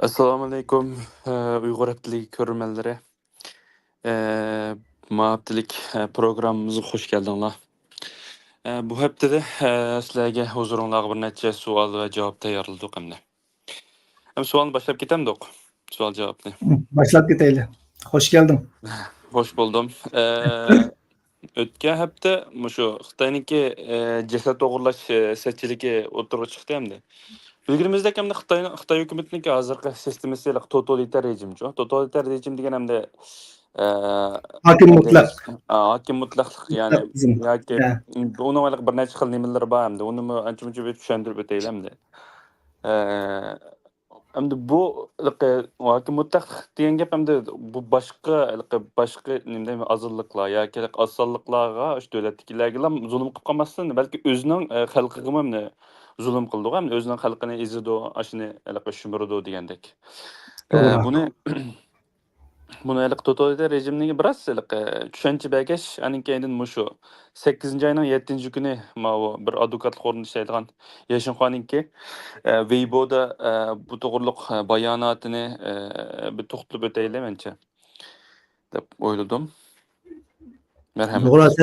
Assalamu alaikum Uyghur Heptilik görürmenleri. Ma Heptilik programımıza hoş geldinler. Bu heptede sizlerge huzurunuzda bir neçe sual ve cevap tayarladık hem de. Hem sualını başlayıp ketemdik. Sual cevaplı. Başlat gideyle. Hoş geldin. Hoş buldum. Ötken hepte şu Xitay'nınki ceset oğurlaş seçiliki oturuğa çıktı hem de. Bilgimizdeki hem de Xitay hükümetinin hazırki sistemisiyle totaliter rejim. Totaliter rejim degen hem de Hakim mutlak. hakim mutlaklık yani Bizim. yoki Ha, onun aylık bir neçe xil nimeler bar hem de onu mu ancha-muncha bir tushuntirib o'taylik hem de. Hem de bu hakim mutlaklık degan gap hem de bu başka nimde azınlıklar yoki asallıklarga şu davlatdagilarga ham zulm qilib qolmasdan balki o'zining xalqiga ham zulm qildi ham o'zining xalqini ezidi ashuni shumirdi degandek. doğru. Bunu totaliter rejimning biraz tushuncha bagash aninkeyin mushu 8 ayning 7 kuni bir advokatlik o'rnida ishlaydigan Yashinxoninki Weibo'da bu to'g'riliq bayonotini bir to'xtalib o'taylik mencha deb o'yladim. Marhamat.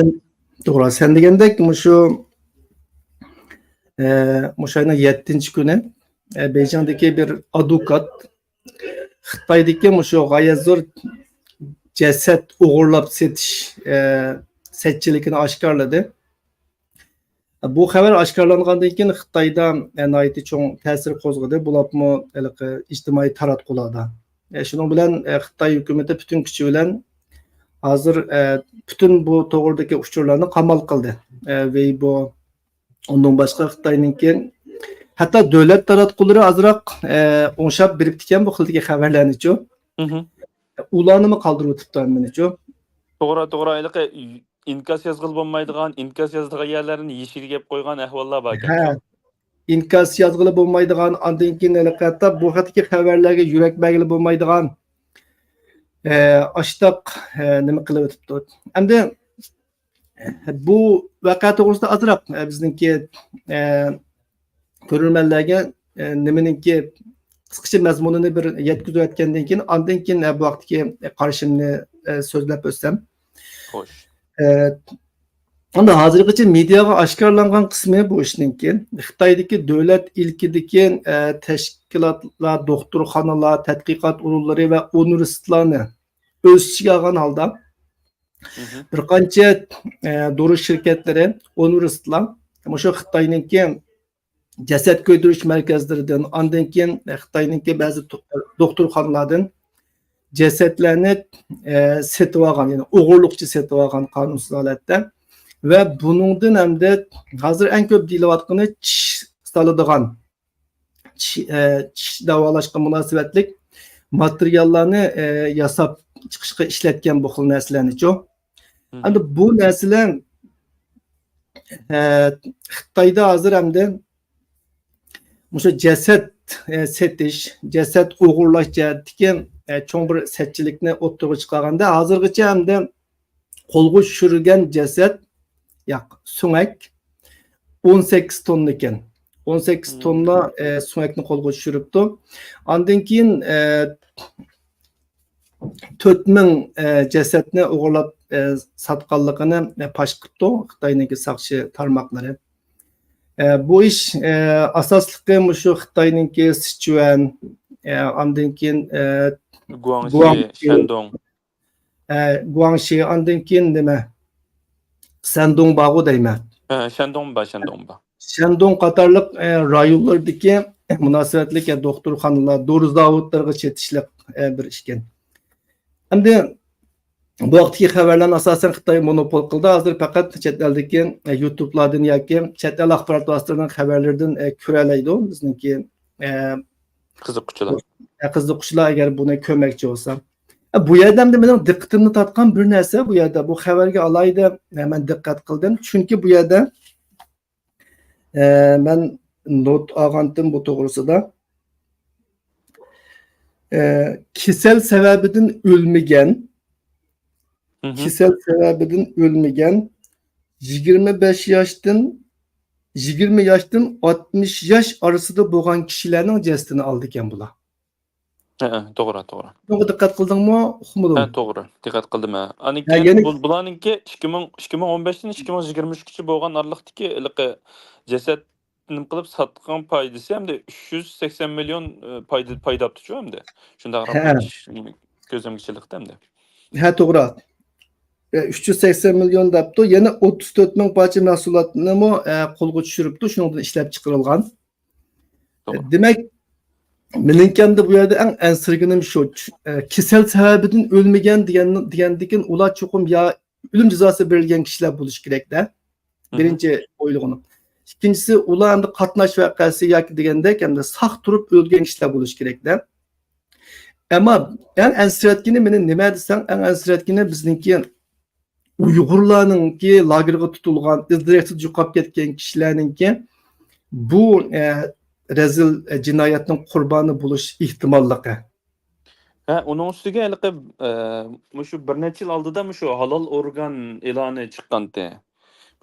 Doğru. Sen degendek şu ayın 7. günü Beycan'daki bir avukat Xitay'daki şu gayet zor ceset uğurlap setiş setçilikini aşkarladı. Bu haber aşkarlangandan keyin Xitayda naiti çoğun tesir kozgadı. Bulapmı ictimai taratqularda. Şunun bilen Xitay hükümeti bütün gücü bilen hazır bütün bu toğırdaki uçurlarını kamal kıldı. Weibo ondan başka Xitay'nınki hatta devlet taratquları azırak onşap biriktiken bu xildagi haberlerini çoğu. Ulanı mı kaldırıp ötüptü meni çoğu. To'g'ri ayliq inkas yazg'ili bo'lmaydigan, inkas yazdigan yerlarni yeshiga gap qo'ygan ahvollar bor ekan. İnkas yazgılı bo'lmaydigan, andan keyin hatta bu haqdagi xabarlarga yurak bag'ili bo'lmaydigan ashtaq nima qilib o'tibdi. Endi bu voqea to'g'risida azroq bizningki ko'rurmanlarga nimaningki qisqacha mazmunini bir yetkazib o'tgandan keyin andan keyin bu vaqtdagi qarashimni so'zlab o'tsam. Xo'sh. Anda hozirgacha mediaga oshkorlangan qismi bu ishninki Xitoydagi davlat ilkidagi tashkilotlar, doktorxonalar, tadqiqot o'rinlari va universitetlarni o'z ichiga olgan holda bir qancha dori shirkatlari, universitetlar shu Xitoyninki jasad ko'ydirish markazlaridan, andan keyin Xitoyninki ba'zi doktorxonalardan jasadlarni setib olgan, ya'ni o'g'irlikchi setib olgan qonunsuz holatda. Ve bunundan hem de hazır en köp deyilayotgani çiş saladigan çiş davolaşqa münasebetlik materiallarni yasab chiqishga ishlatgan bu xil narsalarni-chu. Endi bu narsalar Xitoyda hozir hamda o'sha jasad setish, jasad o'g'irlash jihatdagi cho'ng bir setchilikni o'ttirib chiqarganda hozirgacha hamda qo'lga tushirilgan jasad sunak 18 ton ekan. 18 tonla sunakni qo'lga tushiribdi. Ondan keyin 4000 jasadni o'g'irlab sotganligini pash qilibdi Xitoyniki saqchi tarmoqlari. Bu ish asosligi shu Xitoyniki Sichuan, ondan keyin Guangxi, Shandong. Guangxi, ondan keyin nima? Shandong bağı deyman. Shandong ba. Shandong qatorliq rayonlardagi munosabatlik doktorxonalar, dori zavodlarga chetishliq bir ish ekan. Endi bu vaqtdagi xabarlarni asosan Xitoy monopol qildi. Hozir faqat chet eldagi YouTube'lardan yoki chet el axborot vositalarining xabarlaridan ko'ralaydi bizningki qiziquvchilar agar buni ko'rmoqchi bo'lsa. Bu yerda ham mening diqqatimni tortgan bir narsa bu yerda bu xabarga alayda men diqqat qildim. Chunki bu yerda men not olgandim bu to'g'risida. Kisel sebebidan ölmegen 25 yaşdan 20 yaşdan 60 yaş arasında bo'lgan kishilarning jasadini oldi ekan bular. To'g'ri, to'g'ri. Bunga dikkat kıldın mı? Uqmadın. To'g'ri. Diqqat qildim. Ya Aniken yeni bularninki 2015dan 2023gacha bo'lgan oraliqdagi iliqi jasad nim qilib sotgan foydasi hamda 380 million foyda topdi hamda. Shunda qarab he, ko'zamchilikda hamda. he doğru. 380 milyon daptı. Yana 34 ming parça mahsulotni mo qo'lga tushiribdi. Shuningdan ishlab chiqarilgan. To'g'ri. Demak, meninkanda bu yerda eng ensirganim shu. Kasal sababidan o'lmagan degandikin ular cho'qim ya o'lim jazosi berilgan kishilar bo'lishi kerak-da. Birinchi o'ylig'im. İkincisi ular hamda qatnash voqeasi yoki degandek hamda saq turib o'lgan kishilar bo'lishi kerak-da. Ama eng ensiratgini meni nima desang, eng ensiratgini bizniki Uyg'urlarninki lagerga tutilgan, izdiraksiz yo'qolib ketgan kishilarninki bu rezil jinoyatning qurboni bo'lish ehtimolligi. Uning ustiga iliqi shu bir necha yil oldida shu halol organ e'loni chiqqandi.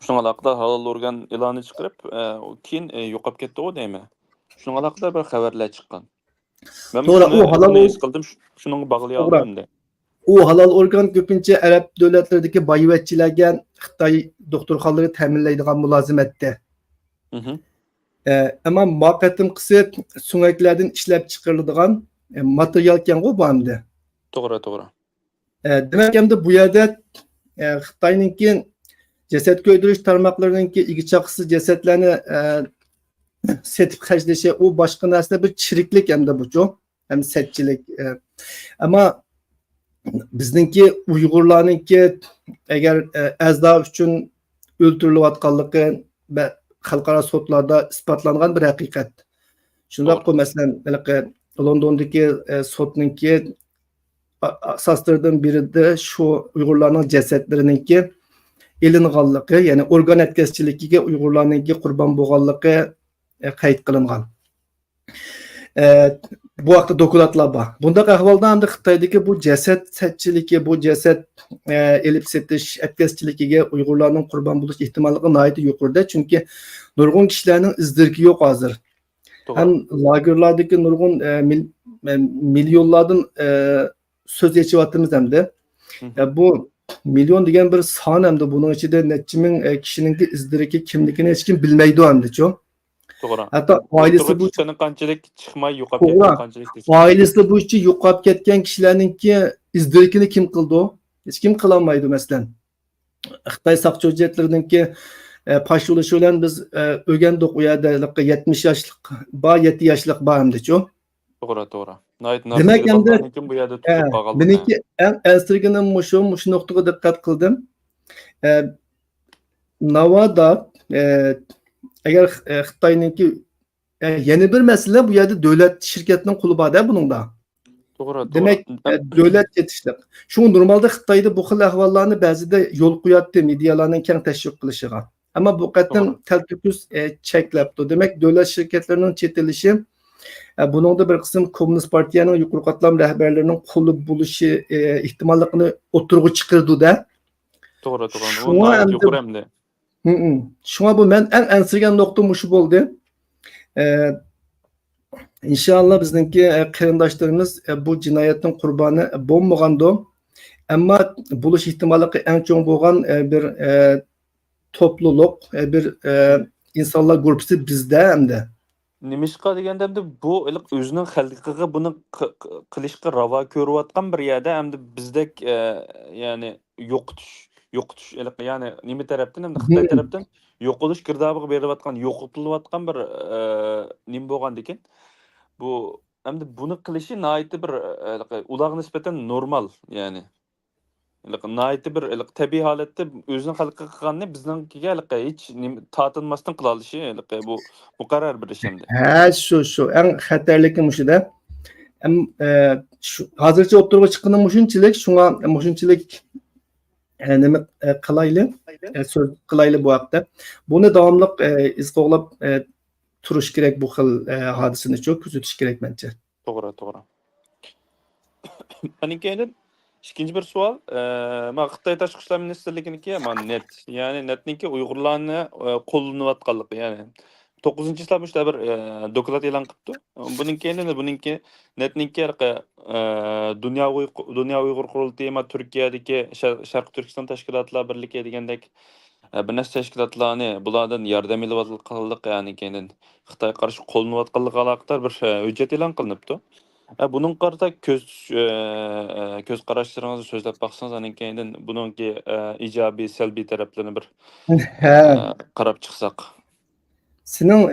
Shunga aloqador halol organ e'loni chiqarib, keyin yo'qolib ketdi u deymi? Shunga aloqador bir xabarlar chiqqan. Men To'g'ri, u halol shuni his qildim, shunga bog'lay To'g'ri. oldim. U halol organ ko'pincha arab davlatlaridagi boyvachchilarga Xitoy doktorxonalari ta'minlaydigan mulozimatda. Ama muvaqqatim qilib suңaklardan ishlab chiqariladigan material ekan-ku bu hamda. To'g'ri, to'g'ri. Demak hamda bu yerda Xitoyninki jasad ko'ydirish tarmoqlarininki igichaqsiz jasadlarni setib xajlashi u boshqa narsa bir chiriklik hamda bu-chu. Hem setchilik. Ama bizningki Uyg'urlarninki agar azda uchun o'ldirilayotganligi va xalqaro sudlarda isbotlangan bir haqiqat. Shundoq masalan, Londondagi sudninki asoslardan birida shu Uyg'urlarning jasadlarininki ilinganligi, ya'ni organ yetkazchiligiga Uyg'urlarninki qurbon bo'lganligi qayd qilingan. Bu vaqtda dokladlar bor. Bundaq ahvolda hamda Xitoydagi bu jasad satchiligi, bu jasad elib setish yetkazchiligiga Uyg'urlarning qurbon bo'lish ehtimolligi nihoyat yuqorida, chunki nurg'un kishilarning izdirki yo'q hozir. Ham lagerlardagi nurg'un milyonlardan söz geçivatımız hamda. Bu milyon degan bir son hamda buning ichida necha ming kishining izdirki kimligini hech kim bilmaydi hamda-chu. To'g'ri. Hatto oilasi bu qanchalik chiqmay yo'qolib ketgan, qanchalik oilasi bu ishchi yo'qolib ketgan kishilarningki izdirkini kim qildi? Hech kim qila olmaydi masalan. Xitoy saqchi hujjatlarininki pash bo'lishi bilan biz o'rgandik u yerda 70 yoshlik bor, 7 yoshlik bor hamda-chu. To'g'ri, to'g'ri. Demak hamda bu yerda tutib qolgan. Meniki eng ensirganim shu nuqtaga diqqat qildim. Navoda agar Xitoyninki yana bir masala bu yerda davlat shirkatining qo'li bor-da buningda. To'g'ri, to'g'ri. Demak, davlat yetishlik. Shu normalda Xitoyda bu xil ahvollarni ba'zida yo'l qo'yapti medialarning keng tashviq qilishiga. Ammo bu qatam taltufus cheklabdi. Demak, davlat shirkatlarining chetilishi buningda bir qism Kommunist partiyaning yuqori qatlam rahbarlarining qo'li bo'lishi ehtimolligini o'tirg'i chiqirdi-da. To'g'ri, to'g'ri. Bu yuqori hamda. Shunga bu men eng ensirgan nuqtam shu bo'ldi. İnşallah bizdeki qarindoshlarimiz bu jinoyatning qurboni bo'lmagandi. Ammo bo'lish ehtimoli eng cho'ng bo'lgan bir topluluk, bir insonlar guruhi bizda hamda. Nimishqa deganda bu o'zining xalqiga buni qilishga ravo ko'rayotgan bir yerda hamda bizdek ya'ni yo'qotish ya'ni nima tarafdan hamda Xitoy tarafdan yo'qolish girdobiga berilayotgan, yo'qotilayotgan bir nim bo'lgan ekan. Bu hamda buni qilishi nihoyat bir ularga nisbatan normal ya'ni. Nihoyat bir tabiiy holatda o'zining xalqiga qilganni bizninkiga hech tortinmasdan qila olishi bu muqarrar bir ish hamda. Shu eng xatarligi shuda. Hozircha o'tirib chiqqanim shunchalik, shunga shunchalik nima qilayli? So'z qilayli bu haqda. Buni davomli iz qo'llab turish kerak bu xil hodisani kuzatish kerak menimcha. To'g'ri, to'g'ri. Aninkayda ikkinchi bir savol, men Xitoy tashqi ishlar ministrliginiki, net. Ya'ni netniki Uyg'urlarni qo'llanayotganligi, ya'ni 9-nji slabmışda bir doklad elan qıpdy. Bununki netninki Dünya Uygur Qurultayı Türkiye'deki Şarkı Türkistan Teşkilatlar Birliği degendek bir näçe teşkilatlarny bulardan yardam alyp yani kenin Xitay qarşı kollanıp alaqdar bir hüjjet elan qılınıpdy. Bunun qarta göz qaraşlaryňyzy sözläp baksanız anan keyin bununki ijabi, selbi taraplaryny bir He. qarap çyksak. Senin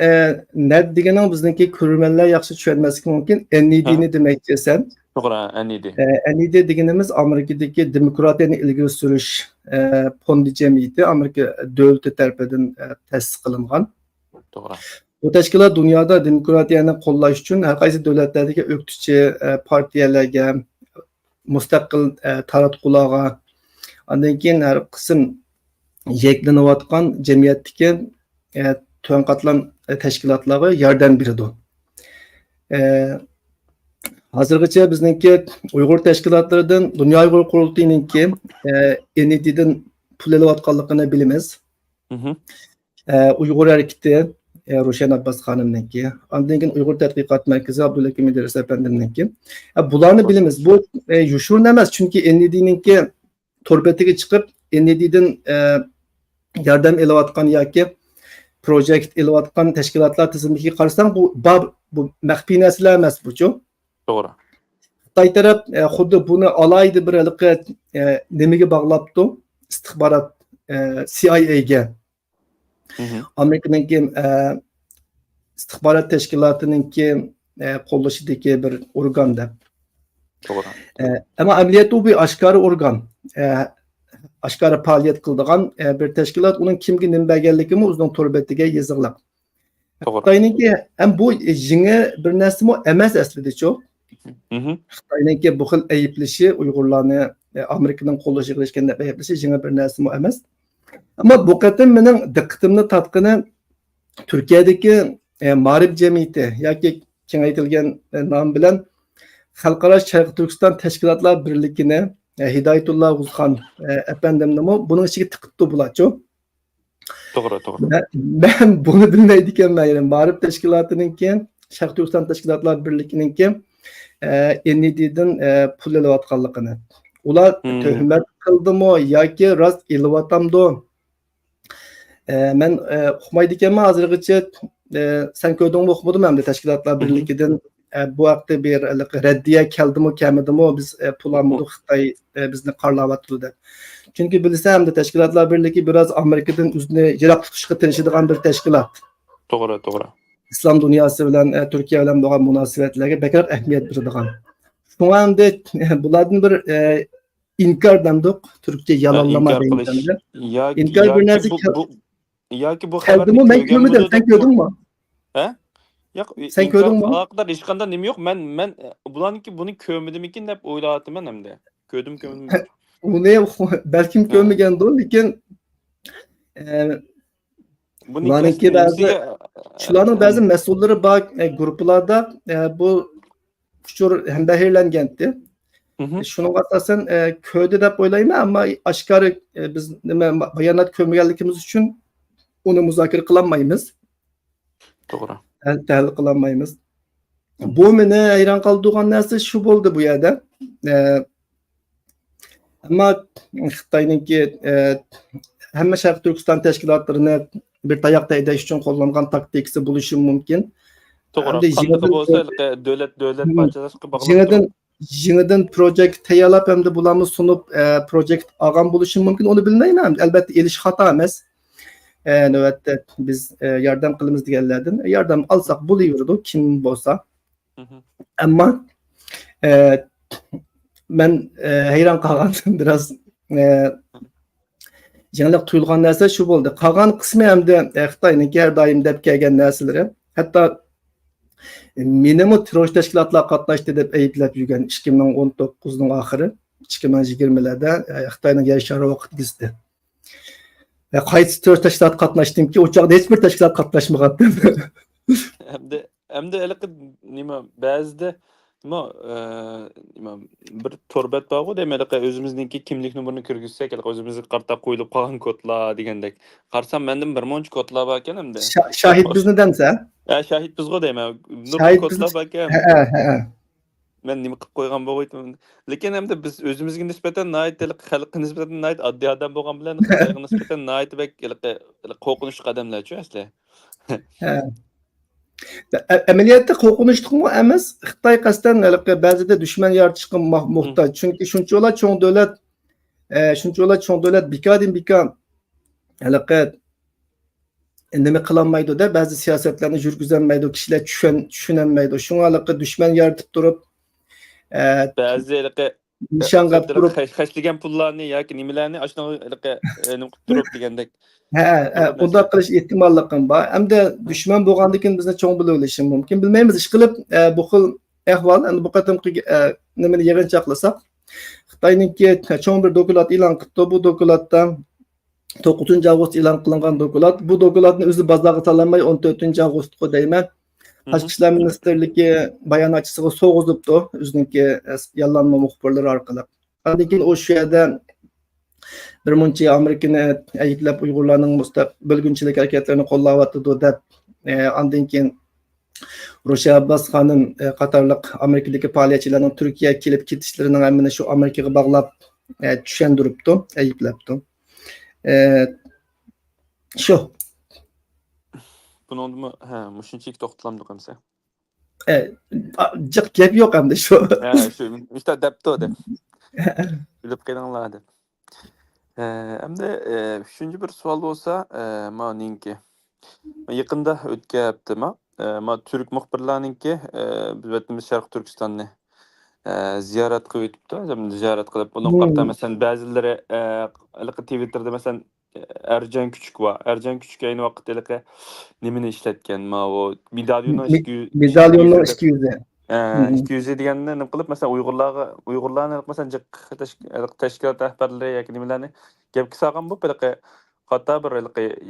net degenin bizdeki körürmenler yaxşı düşenmezki mümkün. NED'ni demekçi sen. Toğra, NED. NED degenimiz Amerika'daki demokratiyani ilgiri sürüş fondi cemiyeti Amerika dövleti tarafından tesis kılıngan. Toğra. Bu teşkilat dünyada demokratiyani qollaş üçün her qaysı dövletlerdeki öktüçü partiyalarga, mustaqil taratqularga, andan keyin her kısım yekleniyotgan cemiyetdeki tön qatlam teşkilatlarga yordam berdi. Hazırgacha bizningki Uyg'ur teşkilatlarından Dünya Uyghur Qurultayınınki NED'den pul alayotganligini bilamiz. Uyg'ur hareketi Ruşen Abbas xonimniki, andan keyin Uyg'ur tadqiqot markazi Abdullakim İdris efendimniki. Bularni bilamiz. Bu yushurun emas, chunki NED'ninki torbetiga chiqib NED'den yordam alayotgan yoki projekt alayotgan teşkilatlar tizimiga qarasang bu maxfiy narsalar emas buchu. To'g'ri. Xitoy taraf xuddi buni alaydi bir nimaga bog'labdi? Istixborot CIA'ga. Amerikanınki istixborot tashkilotininki qo'llashidagi bir organda. To'g'ri. Ama amaliyotda u bir oshkora organ. Oshkora faoliyat qiladigan bir tashkilot, uning kimga nima berganligini o'zining to'rbetiga yozig'lab. Xitoyninki ham bu yangi bir narsami emas aslida-chu. Xitoyninki bu xil ayıplashi Uyg'urlarni Amerikaning qo'llashiga qilishganda ayıplashi yangi bir narsami emas. Ama bu qatim mening diqqatimni tatqini Türkiye'deki Ma'rif Cemiyeti yoki kengaytirilgan nom bilan Xalqaro Sharq Turkiston Tashkilotlar Birligini Hidayatullah Uzxon efendimnimi bunun ichiga tiqibdi bularchu. To'g'ri. Ben bunu bilmaydi ekanman. Ma'rif tashkilotininki Sharq Turkiston Tashkilotlar Birligininki NED'den pul alayotganligini. Ular töhmet qildimi yoki rost elayotamdi? Men uqmaydi ekanman hozirgacha. Sen ko'rdingmi, uqmadimmi hamda Tashkilotlar Birligidan bu haqda bir raddiya keldimi, kelmadimi, biz pul almadik, Xitoy bizni qarlayapti deb. Chunki bilsa hamda Tashkilotlar Birligi biraz Amerikadan o'zini yiroq tutishga tirishadigan bir tashkilot. To'g'ri. İslam dunyosi bilan Turkiya bilan bo'lgan munosabatlarga bakroq ahamiyat beradigan. Shunga hamda bulardan bir inkor demdik, Turkiya yalanlama deyilganda. İnkor bir narsa yoki bu xabarni men ko'rmadim, sen ko'rdingmi? He? Yo'q, sen ko'rdingmi? Aqdar hech qanday nima yo'q. Men bularniki buni ko'rmadimikin deb o'ylayapman hamda. Ko'rdim. Uni balkim ko'rmagandir, lekin buniki shularning ba'zi mas'ullari bor guruhlarda bu kuchur ham bahirlangandi. Şunun asasen köyde de o'ylayman, ama oshkora biz nima bayonot ko'rmaganligimiz uchun uni muzokara qilolmaymiz. To'g'ri. Tahlil qilolmaymiz. Bu meni hayron qoldirgan narsa shu bo'ldi bu yerda. Ama Xitoyninki hamma Sharq Turkiston tashkilotlarini bir tayoqda aydash uchun qo'llangan taktikasi bo'lishi mumkin. To'g'ri. Qanday bo'lsa davlat parchalashga bog'liq. Yenidən projekt tayyorlab hamda bularni sunib projekt olgan bo'lishi mumkin, onu bilmayman. Albatta elish xato emas. Navbatda biz yordam qilamiz deganlardan yordam olsak bo'laveradi, kim bo'lsa. Ammo men hayron qolgandim biraz yangilik tuyulgan narsa shu bo'ldi. Qolgan qismi hamda Xitoyning har doim deb kelgan narsalari, hatto menimi terrorist tashkilotlar qatnashdi deb ayblab yurgan 2019ning oxiri, 2020larda Xitoyning yer shari vaqt gizdi. Qaysi terrorist tashkilot qatnashdimki, o chog'da hech bir tashkilot qatnashmagan. Hamda nima ba'zida Ama bir torbat bağı demek özümüzdeki kimlik numarını kirgizsek, özümüzü karta koyulup kalan kodlar degendek. Qarsam mendim bir monç kodlar var ekan hamda. Şahit biz neden sen? Şahit biz go demek. Nurgul Şahit biz kodlar var ekan. he. Men nima qilib qo'ygan bo'g'aydim. Lekin hamda biz o'zimizga nisbatan naytlik xalqqa nisbatan nayt oddiy odam bo'lgan bilan Xitoyga nisbatan nayt bek qo'rqinchli qadamlar-chu asli. He. Ameliyatda qo'rqinchli emas. Xitoy qasdan ba'zida dushman yaratishga muhtoj. Chunki shunchalar cho'ng davlat bekadin bekam nima qilolmaydi-da, ba'zi siyosatlarni yurgizolmaydi, kishilar tushunolmaydi. Shunga dushman yaratib turib, Ba'zi nishon qilib turib, xashligan pullarni yoki nimalarni ashuna nima qilib turib degandek. unda qilish ehtimolliqim bor. Hamda dushman bo'lgandan keyin bizni cho'ng bilib olishi mumkin. Bilmaymiz, ish qilib bu xil ahvol, endi bu qatimqi nimani yig'inchoqlasak, Xitoyningki cho'ng bir dokulat e'lon qildi. Bu doklatda 9 avgust e'lon qilingan dokulat. Bu doklatni o'zi bozorga solanmay 14 avgustga deyman. Tashqi ishlar ministrligi bayonotchisiga so'g'izibdi, o'ziniki yollanma muxbirlari orqali. Undan keyin o shu yerda bir muncha Amerikani ayblab Uyg'urlarning bo'lgunchilik harakatlarini qo'llayotdi deb, undan keyin Rusha Abbas xonim qatorliq Amerikadagi faoliyatchilarning Turkiyaga kelib ketishlarining hammani shu Amerikaga bog'lab tushundiribdi, ayblabdi. Shu. Buningmi, mushunchalik to'xtalamdi qamsa. Jiq gap yo'q hamda shu. Shu işte debdi deb. Bilib qo'yinglar deb. Hamda shuncha bir savol bo'lsa, meningki yaqinda o'tkapdimi? Türk muxbirlarninki biz Sharq Turkistonni ziyorat qilib o'tibdi. Ziyorat qilib, bundan qarta masalan ba'zilari Twitterda masalan Ercan Küçük var. Ercan Küçük aynı vaqtda nimani ishlatgan? O medalyonning 200. 200 deganda nima qilib masalan Uyg'urlarni masalan tashkilot rahbarlari yoki nimalarni gapga solgan bu hatta bir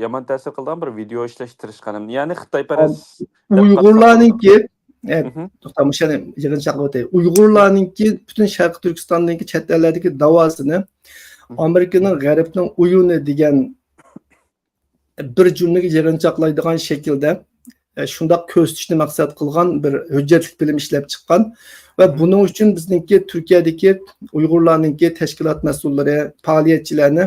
yomon ta'sir qilgan bir video ishlashtirishgan. Ya'ni Xitoyparast Uyg'urlarninki to'xtamoqchi yig'inchoq o'tay. Uyg'urlarninki butun Sharq Turkistondagi chet ellardagi davosini Amerikaning G'arbning uyuni degan bir jumlaga yig'inchoqlaydigan shaklda shundoq ko'rsatishni maqsad qilgan bir hujjatli film ishlab chiqqan va buning uchun bizningki Turkiyadagi Uyg'urlarninki tashkilot mas'ullari, faoliyatchilarni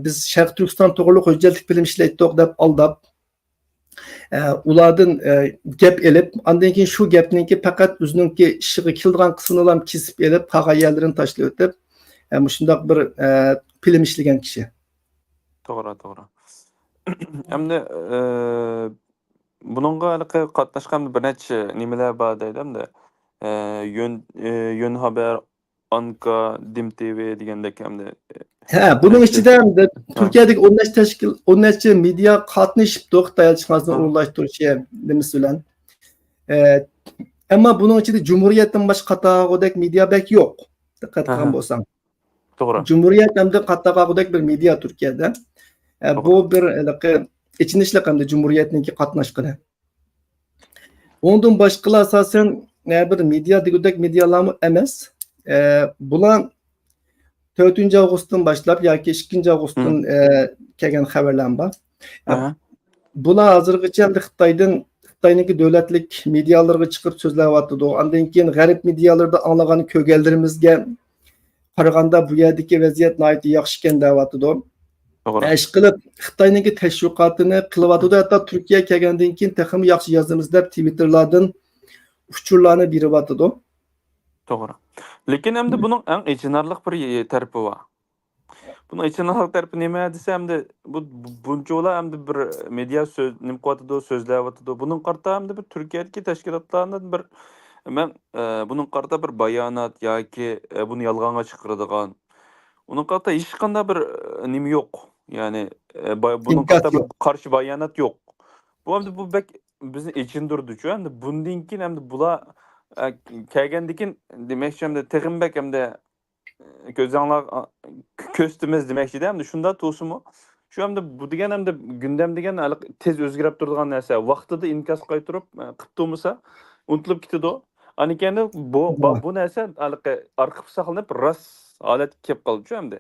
biz Sharq Turkiston to'g'riliq hujjatli film ishlaydik deb aldab, ulardan gap elib, undan keyin shu gapninki faqat o'zininki ishiga keladigan qismini ham kesib elib, qolgan yerlarini tashlab o'tib, shundoq bir film ishlagan kishi. To'g'ri. Hamda buningga qatnashgan bir necha nimalar bor deydimda. Yön Haber, Anka, Dim TV degandek hamda. Bunun ichida hamda Turkiyadagi 10 necha media qatnashibdi Xitoy elchixonasini o'rlashtirishi nimasi bilan. Ammo buning ichida Cumhuriyetdan boshqa qatorg'idek media bek yo'q. Diqqat qilgan bo'lsam. To'g'ri. Cumhuriyet hamda qatorg'idek bir media Turkiyada. Bu bir ichinishli hamda Cumhuriyetninki qatnashqini. Ondan boshqalar asosan bir media degudek medialarmi emas. Bular 4 avgustdan boshlab yoki 2 avgustdan kelgan xabarlar bor. Bular hozirgacha Xitoyning davlatlik medialarga chiqib so'zlayapti. Undan keyin g'arb medialarida anglagan ko'rganlarimizga qaraganda bu yerdagi vaziyat nihoyat yaxshi ekan deyapti. Ish qilib Xitoyning tashviqotini qilyapti. Hatto Turkiya kelgandan keyin texmi yaxshi yozamiz deb Twitterlardan uchurlarni beryapti. To'g'ri. Lekin hamda buning eng ichinarli bir tarafi bor. Buning ichinarli tarafi nima desam hamda bu buncholar hamda bir media so'z nim qilyapti, so'zlayapti. Buning qarta hamda bir Turkiyadagi tashkilotlardan bir men buning qarta bir bayonot yoki buni yolg'onga chiqaradigan uning qarta hech qanday bir nima yo'q. Ya'ni buning qarta bir qarshi bayonot yo'q. Bu hamda bu bizni ichindirdi-chu. Hamda bundan keyin hamda bular kelgandikin demakchi hamda Tig'inbek hamda ko'zanglar ko'stimiz demakchi-da hamda shunda to'simi shu hamda bu degan hamda gündem degan tez o'zgarib turadigan narsa vaqtida inkas qaytirib qilib turmasa unutilib ketadi. Anikende bu narsa arqib saqlanib ras holat kelib qoldi hamda.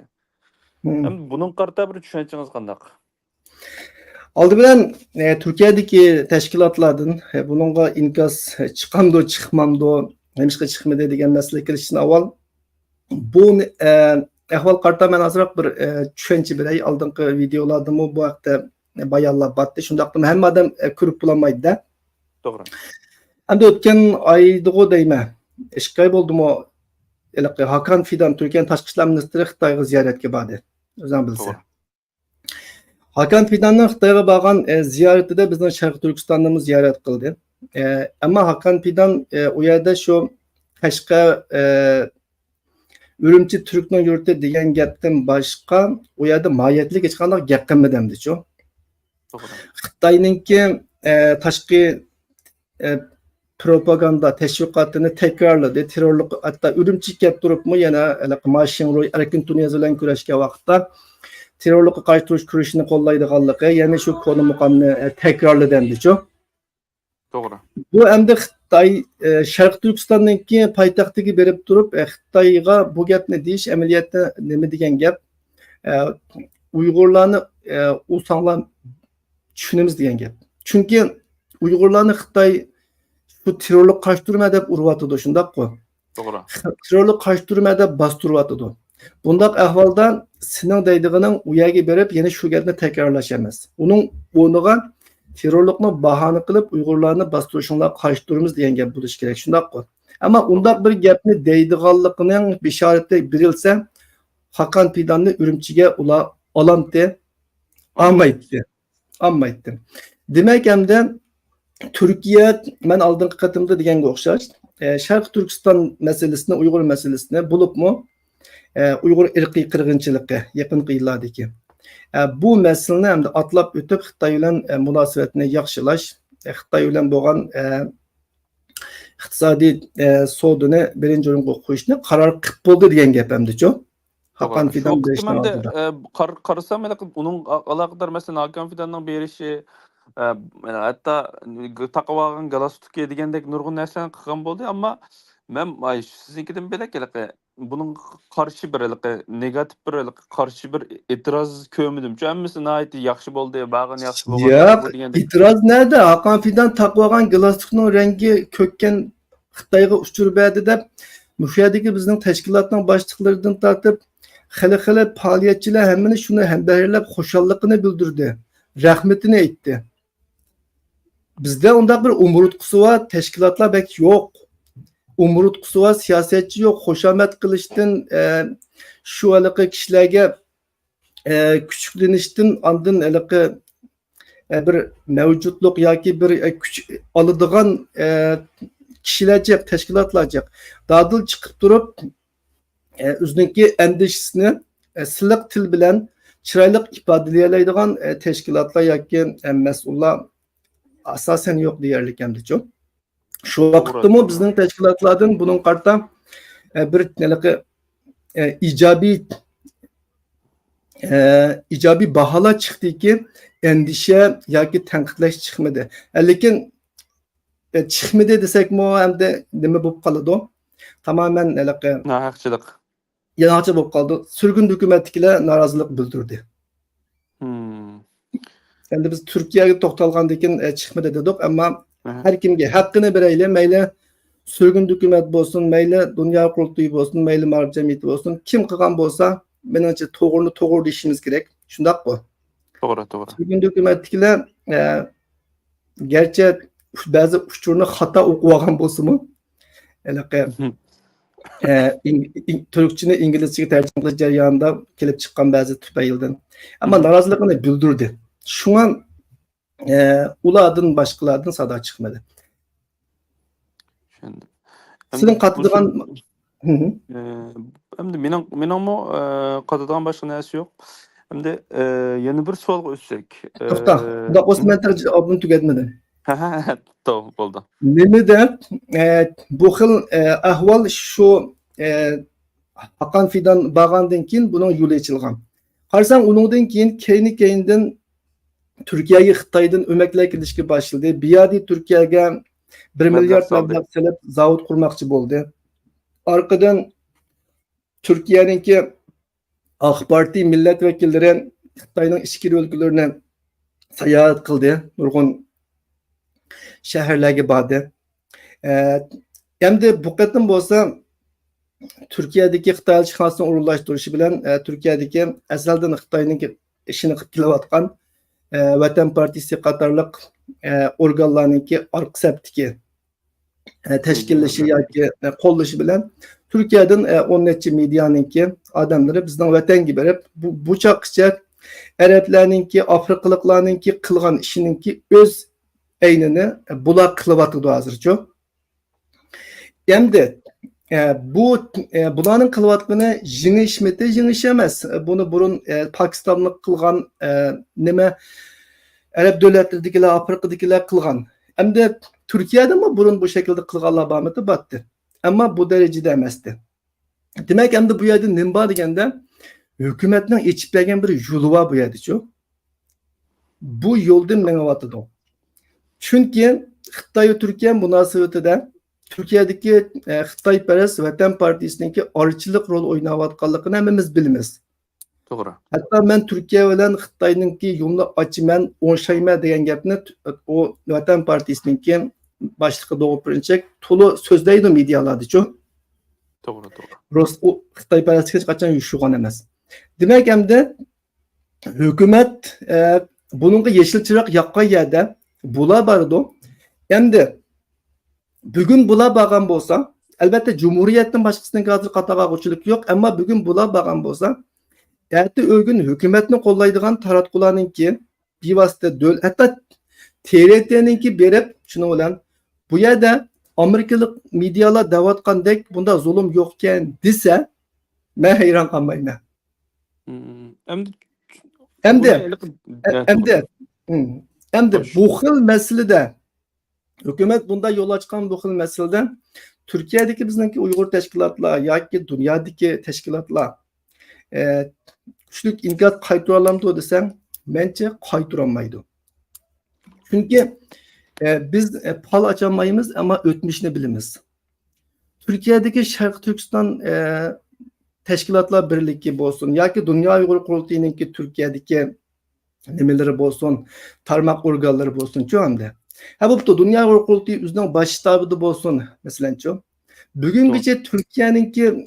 Hem bunun qarta bir tushunchaningiz qandaq? Aldı bilen Türkiye'deki teşkilatlardan bununla inkas çıkamdı, çıkmamdı, hemişke çıkmadı degan mesele kirişin avval bu ahval qarta men azırak bir tushuncha beray. Aldınqı videolarımı bu haqda bayallab batdı. Şundaqtım hem adam körüp bulamaydı da. Doğru. Hem de ötken aydığı deyme. Eşkay boldu mu Hakan Fidan Türkiye'nin Taşqı İşler Ministri Xitayga ziyaretke bardı. Özün bilse. Doğru. Hakan Fidan'ın Xitayga bargan ziyaretinde bizden Şarkı Türkistan'ı ziyaret kıldı. Ama Hakan Fidan o yerde şu Taşqı Ürümçi Türk'nün yurtu degan gapdan başqa o yerde mahiyetli hech qanday gap qilmadimdi chu. Doğru. Xitoyninki tashqi propaganda teşvikatını tekrarladı. Terörlük hatta Ürümçi kelib turibmi yana Mashinroy erkin dunyosi bilan kurashgan vaqtda terörlükka qarshi turish kurashini qo'llaydiganligi, yana shu konu muqamni tekrarladı chu. Doğru. Bu endi Xitoy Sharq Turkistondagi poytaxtiga berib turib, Xitoyga bu gapni deyish amaliyotda nima degan gap? Uyg'urlarni u sanglam tushunamiz degan gap. Chunki Uyg'urlarni Xitoy bu terörlük qarshi turma deb uryapti, shundaq-ku. Doğru. Terörlük qarshi turma deb bostiryapti. Bundaq ahvolda sening deydigining u yerga berib, yana shu gapni takrorlash emas. Uning o'rniga terörlükni bahane kılıp Uygurlarını bastırışınlar karşı durumuz diyen gap buluş gerek. Şundaq-ku. Ama undaq bir gapni deydiganligining bisharati birilse Hakan Fidan'ı Ürümçi'ge ula alamdı, almaydı. Demek hem de Türkiye, ben aldığım katımda degenge okşaş, Şarkı Türkistan meselesini, Uygur meselesini bulup mu Uygur irqi qirg'inchiligi yaqinqi yillardagi bu masalani hamda atlab o'tib Xitoy bilan munosabatni yaxshilash, Xitoy bilan bo'lgan iqtisodiy savdoni birinchi o'ringa qo'yishni qaror qilib bo'ldi degan gap hamda-chu. Hakan Fidan berishni oldida. Qarasam uning aloqador masalan Hakan Fidanning berishi hatta taqib olgan galostuk degandek nurg'un narsalarni qilgan bo'ldi, ammo men siznikidan belak bunun qarşı bir negatif bir qarşı bir etiraz kömüdüm. Hammasi nayt yaxshi bo'ldi, bag'in yaxshi bo'ldi. Yo'q, itiroz nerede? Hakan Fidan taqvagan galostukning rangi kökken Xitoyga uchirib berdi deb mushadagi bizning tashkilotning boshliqlaridan tortib xili faoliyatchilar hammani shuni hambarlab xo'shalligini bildirdi. Rahmatini aytdi. Bizda undaq bir umurutqusi va tashkilotlar belki yo'q. Umurutqusi va siyosatchi yo'q. Xo'shamat qilishdan shu aloqa kishilarga küçükleniştin andın bir mevcutluk yoki bir kuch oladigan kishilarcha, tashkilotlarcha dadil chiqib turib o'ziniki andishisini siliq til bilan chiroyli ifodalaydigan tashkilotlar yoki mas'ullar asosan yo'q deyarli hamda-chu. Shu vaqtdami bizning tashkilotlardan bunun qarta bir ijobiy baholar chiqdiki, endişe yoki tanqidlash chiqmadi. Lekin chiqmadi desakmi hamda nima bo'lib qoladi? Tamoman haqchilik. Yanaqcha bo'lib qoldi. Surgun hukumatdagilar norozilik bildirdi. Endi biz Turkiyaga to'xtalgandan keyin chiqmadi dedik, ammo har kimga haqqini berayli, mayli surgun hukumat bo'lsin, mayli dunyo qurultoyi bo'lsin, mayli ma'rif jamiyati bo'lsin, kim qilgan bo'lsa menimcha to'g'ri deyishimiz kerak. Shundaq-ku. To'g'ri. Surgun hukumatdagilar garchi ba'zi uchurni xato o'qib olgan bo'lsa-mu, Türkçeni İngilizceye tercüme qilish jarayonida kelib chiqqan ba'zi tufayildan. Ammo noroziligini bildirdi. Shunga ulardan boshqalardan sado chiqmadi. Sizin qatdigan Endi meningmi qatdigan boshqa narsa yo'q. Endi yana bir savolga o'tsak. To'xta. Unda o'smantar javobini tugatmadim. Tamam, bo'ldi. Nimada bu xil ahvol shu Hakan Fidan bag'andan keyin buning yo'li ochilgan. Qarasang uningdan keyin keyindan Turkiyaga Xitoydan o'maklar kelishga boshladi. Biyadi Turkiyaga 1 Mablag' milyard soldi. mablag' selib zavod qurmoqchi bo'ldi. Arkadan Türkiye'ninki AK Parti milletvekilleri Xitayning ichki o'lkalarına sayohat qildi. Nurg'un shaharlarga bordi. Endi bu qatim bo'lsa Türkiye'deki Xitoy elchixonasini o'rinlashtirishi bilan Türkiye'deki asaldan Xitoyning ishini qilib kelayotgan Vatan Partisi qatorliq organlarninki orqa saptiki tashkillashi yoki qo'llashi bilan Türkiye'den 10 necha medianinki adamları bizden vatanga berib bu chaqqicha Arablarninki, Afrikalıklarninki qilgan ishininki o'z aynini bular qilyapti hozircha. Endi bularning qilyotgani jinish emas. Buni burun Pokistonlik qilgan nima Arab davlatlardagilar, Afrikadagilar qilgan. Endi Türkiye'de mi burun bu şekilde qilganlar bormidi? Batdi. Ama bu derecede emasdi. Demek endi bu yerda nima bor deganda hukumatning ichib bergan bir yo'li bor bu yerda-chu. Bu yo'ldan menyapti. Chunki Xitoy va Turkiya munosabatida Türkiye'deki Xitoyparast Vatan Partisi'ninki arıçılık rol oynayotganligini hammamiz bilamiz. To'g'ri. Hatta ben Türkiye bilan Xitoyninki yo'lni ochaman, o'ngshayman degan gapni o Vatan Partisi'ninki boshlig'i Doğu Perinçek to'la so'zlaydi medialarda-chu. To'g'ri. Rus o Xitoyparastga hech qachon yushugan emas. Demek endi hukumat bununla yeşil çırak yakkan yerde bular bardı. Endi bugün bular bağan bolsa, elbette Cumhuriyet'in başkasının hazır qatağa qo'shilib yok ama bugün bular bağan bolsa, erta o'gün hukumatni qo'llaydigan taratqularninki bevosita hatta TRT'ninki berib shuni bilan bu yerda Amerikalik medialar davatqandek bunda zulm yo'qkan desa, men hayron qolmayman. Endi bu xil masalada hukumat bunda yo'l ochgan bu xil masalada Türkiye'deki bizningki Uyg'ur tashkilotlar yoki dunyodagi tashkilotlar kuchlik imkoniyat qaytara olamdi desam, mencha qaytara olmaydi. Chunki biz pal açamayız ama o'tmishni bilamiz. Türkiye'deki Sharq Turkiston Teşkilatlar Birliği bo'lsin yoki Dünya Uyg'ur Qurultayiningki Türkiye'deki nimaları bo'lsin, tarmoq organlari bo'lsin-chu hamda. Ha bo'pti, Dünya Uyg'ur Qurultayi o'zining bosh shtabida bo'lsin, masalan-chu. Bugungacha Turkiyaninki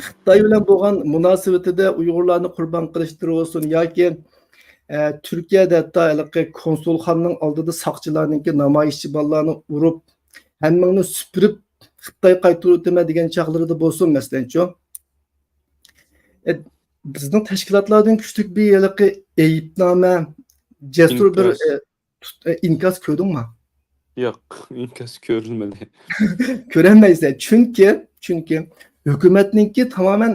Xitoy bilan bo'lgan munosabatida Uyg'urlarni qurbon qilishdir bo'lsin yoki Türkiye'de hatta konsulxonaning oldida saqchilarninki namoyishchi bolalarni urib, hammani supurib Xitoy qaytarib o'tma degan chaqlarida bo'lsin masalan-chu. Bizning tashkilotlardan kuchli bir ayibnoma, jasur bir inkos ko'rdingmi? Yo'q, inkos ko'rilmadi. Ko'rolmaysan. Chunki hukumatninki tamamen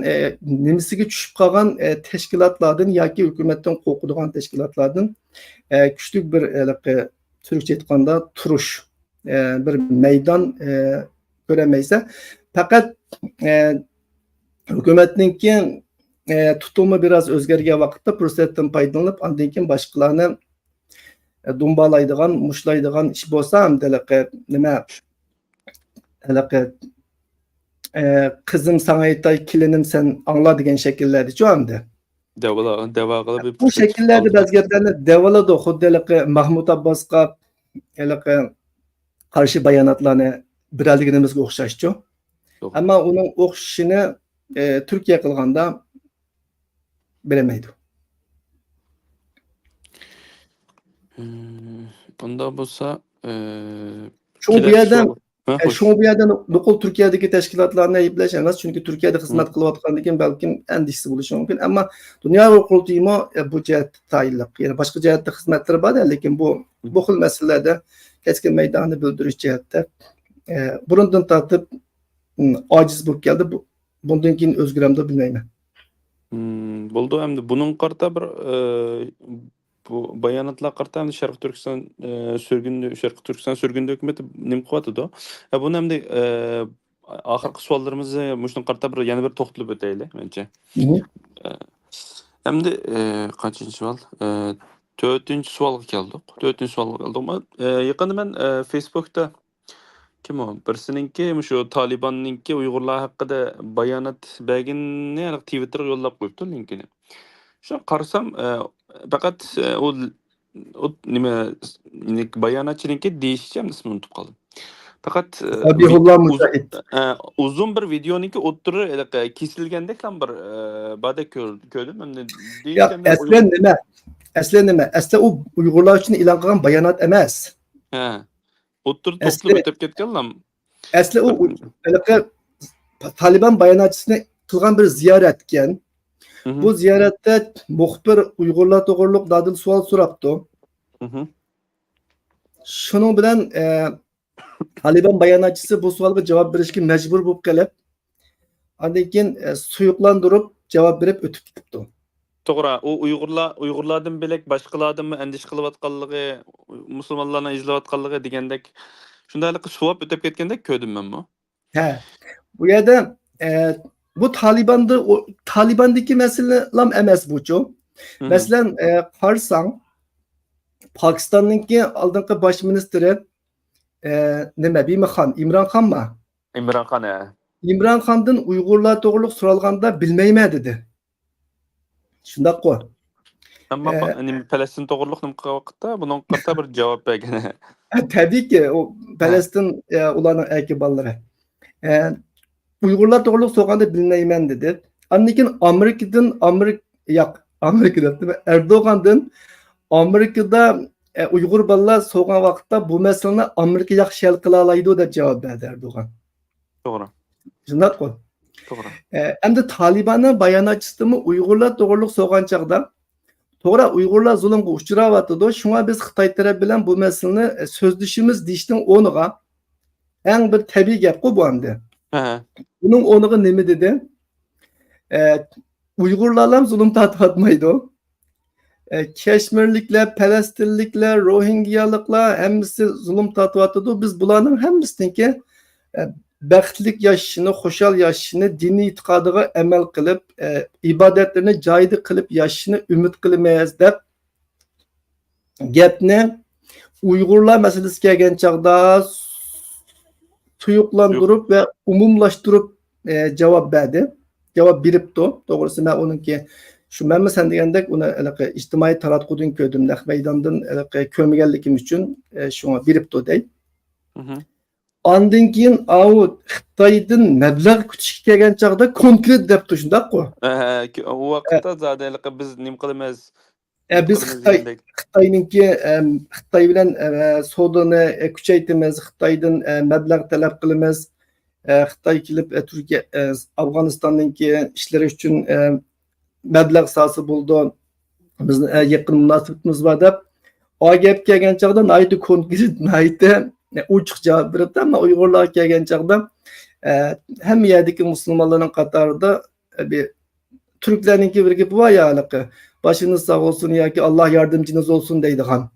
nimasiga tushib qolgan tashkilotlardan yoki hukumatdan qo'rqadigan tashkilotlardan kuchli bir Türkçe aytganda turush bir maydon ko'rolmaysan. Faqat hukumatninki tutumi biraz o'zgargan vaqtda fursatdan foydalanib, undan keyin boshqalarni dumbalaydigan, mushlaydigan ish bo'lsa ham nima kızım sana aytay, kelinim sen anla degan şekillerde şu anda. Devala bu şekillerde biz gaplarni devaladı. Xuddi Mahmud Abbasqa qarshi bayonotlarni biraldigimizga o'xshashchu. Ammo uning o'xshashini Turkiya qilganda bilamaydi. Bunda bo'lsa şu bu yerden nuqul Türkiye'deki teşkilatlarını ayıplaş emas. Çünkü Türkiye'de hizmet kılayotgandan keyin balkim endişsi bo'lishi mumkin. Ama Dünya Qurultayi bu jihatda tayinliq. Yani başka jihatda xizmatlari bor, lekin bu xil masalalarda keskin maydonni bildirish jihatda burundan tortib ojiz bo'lib keldi. Bundan keyin o'zgaramda bilmayman. Bo'ldi, endi buning qarta bir bu bayonotlar qarta endi Sharq Turkiston sürgündü hükümeti nim qilyapti-da. Buni endi oxirgi savollarimizni mushun qarta bir yana bir to'xtalib o'taylik mencha. Endi qancha savol? Dördüncü sualga keldik. Dördüncü sualga keldik. Yaqında men Facebook'ta kim o? Birisininki şu Taliban'ninki Uygurlar hakkında bayanat berginni yani Twitter'a yollap koyuptu linkini. Şu qarasam fakat o nime bayanatçınınki değişeceğim ismini unutup kaldım. Fakat Zabihullah Mücahit. uzun bir videonunki otturu kesilgendek lan bir bade gördüm. Ben de Ya değişeceğim de eslen nime? Esle o Uygurlar için ilan kılgan bayanat emez. Otturu Esle, toplu ötüp ketken lan. esle o Taliban bayanatçısına kılgan bir ziyaretken, bu ziyarette muhbir Uygurlar doğruluk dadıl sual soraptı. Şunun bilen Taliban bayanatçısı bu sualga cevap verişki mecbur bulup gelip, andikin suyuklandırıp cevap verip ötüp gitipti. To'g'ri, u Uyg'urlardan bilek boshqalardan mı endish qilayotganligi, musulmonlarni izlayotganligi degandek shundaylik suvab o'tib ketgandek ko'rdim men bu. He. Bu yerda bu Taliban'daki mesele lam emes buçu. Mesela Karsan Pakistan'daki aldığınki baş ministri nime bir mi Han? İmran Han mı? İmran Xon ya. İmran Han'dan Uygurlar doğruluk sorulganda bilmeyme dedi. Şundak koy. Ammo Falastin to'g'riliq nima qilgan vaqtda buning qirta bir javob bergan. Tabii ki o Palestin ulanın ekibalları. Uygurlar doğruluk sorganda bilmeymen dedi. Annekin Amerika'da değil mi? Erdoğan'dan Amerika'da Uygur balla soğuğan vakitte bu meseleni Amerika yaxşı hal kıla alaydı da cevap verdi Erdoğan. To'g'ri. Şundak koy. To'g'ri. Hem de Taliban'ın bayanatçısı mı Uygurlar doğruluk soğuğan çağda to'g'ri Uygurlar zulümge uçuravatıdı. Şuna biz Xitay tarafı bilen bu meseleni sözleşimiz diştin onuğa en bir tabi gap bu hamde. Bunun onuğa nemi dedi? Uygurlarla zulüm tatmatmaydı. Keşmirlikler, Palestinlikler, Rohingyalıklar hemisi zulüm tatmatıdı. Biz bulanın hemisininki bəxtlik yaşını, xoşal yaşını, dini itikadıga emel kılıp, ibadetlerini caydı kılıp yaşını ümit kılmayız dep gepni Uygurlar meselesi kelgen çağda tuyuklandırıp ve umumlaştırıp cevap verdi. Cevap biripti. Doğrusu ben onunki şu ben mi sen degendek ona ictimai taratkudun köydüm. Meydandan kömügellikim için şuna biripti dey. Andın keyin Xitoydan mablag' kutish kelgan chog'da konkret deb tushundaq-ku. U vaqtda zaten biz nim qilamiz. Biz Xitoyninki Xitoy bilan savdoni kuchaytiramiz, Xitoydan mablag' talab qilamiz. Xitoy kelib Turkiya Afg'onistonninki ishlari uchun mablag' sohasi bo'ldi. Bizni yaqin munosabatimiz bor deb o gap kelgan chog'da naydi konkret naydi uçuk cevap verip ama Uygurlar kelgen çağda hem yerdeki Müslümanların katarında bir Türklerinki bir gibi var ya alaka. Başınız sağ olsun ya ki Allah yardımcınız olsun deydi han.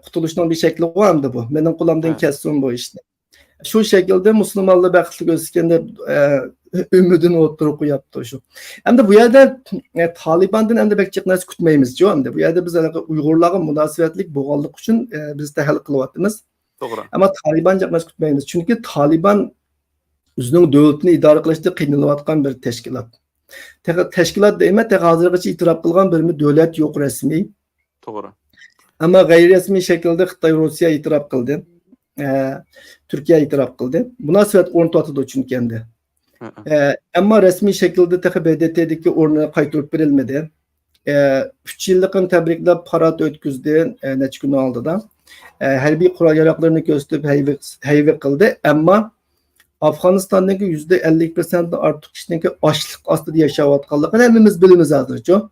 Kutuluşun bir şekli vardı bu. Benim kulağımdan kessin bu işte. Şu şekilde Müslümanlığı bəxtli gözükende ümidini oturup yaptı şu. Hem de bu yerde Taliban'dan hem de bekçek nasıl kütmeyimiz diyor. Hem de bu yerde biz Uygurların münasebetlik boğallık için biz de hal kılıvatımız. Ama Taliban'ca nasıl kütmeyimiz. Çünkü Taliban özünün devletini idare kılıştı kıyınlıvatkan bir teşkilat. Teşkilat deyme tek hazırlıkçı itiraf kılgan bir devlet yok resmi. Doğru. Ama gayri resmi şekilde Xitay Rusya itiraf kıldı. Türkiye itiraf kıldı. Münasebet ortatıdı çünkü kendi. Ama resmi şekilde BDT'deki ornuna kayıtırıp verilmedi. 3 yıllıkın tebrikle parat ötküzdü. Neç günü aldı da. Harbi kural yaraklarını gösterip heyve kıldı. Ama Afganistan'daki %50% artık kişinin açlık aslında yaşavatkallıkını hepimiz bilimiz hazırca.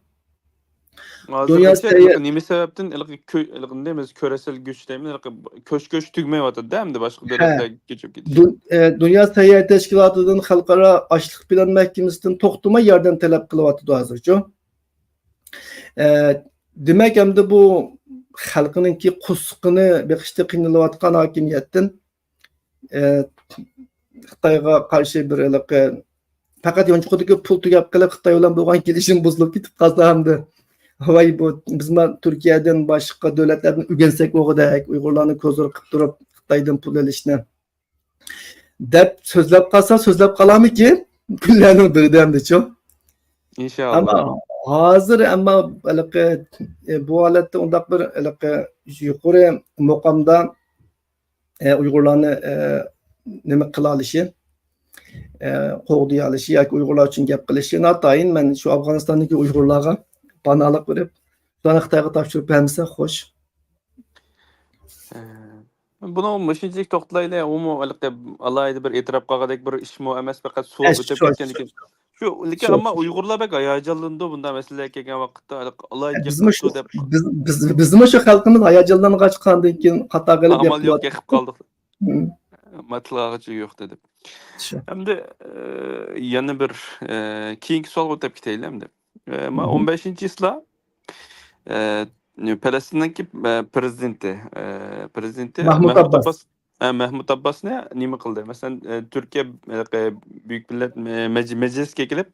Dünya neme sebepten köresel güç deyimiz köş tügmeyevatı değil mi? Başka devletler geçip gidiyor. Dünya Seyyar Teşkilatı'nın Halkara Açlık Plan Mahkemesi'nin toxtuma yardım talep kılıvatıdı hazırca. Demek hem de bu halkınınki kusqını bekişte kıyınlıvatkan hakimiyetten Xitayga karşı bir fakat yonçukudaki pul tugap kılıp Xitay olan boğan gelişim bozulup gitip kazandı. Vay bu bizim Türkiye'den başka devletlerden ügensek oğudak Uygurlarını kozur kıp durup Xitaydan pul elişine dep sözlep kalsa sözlep kalamı ki küllerini dığdemdi çok. İnşallah. Ama hazır ama bu halette ondak bir yukarı mukamda Uygurlarını nime kılalışı qoğduya alışı yoki Uygurlar için gap qilishi natayin men shu Afg'onistondagi Uygurlarga panolik berib ularni Xitoyga topshirib bermasa xo'sh. Bunu başınçılık toxtlayla umu alayda bir etiraf qağadek bir iş mu emas faqat soğuk Eş, ötüp şu- ketken ekan. Şu lekin şu- ama Uygurlar bek ayajallandı bunda mesele kelgan vaqtda alayda Bizim şu dep bizim şu halkımız hayacandan kaçkandan keyin xato qilib amal yok yakıp kaldık. Hı, Matlağıcı yok dedim. şu. Hem de yana bir keyingi sualga o'tib ketaylik endi. Ma Hı hı. 15-yilda Palestin'deki prezidenti Mahmut Abbas. Mahmut Abbas nima qildi? Mesela Türkiye Büyük Millet Meclisiga kelib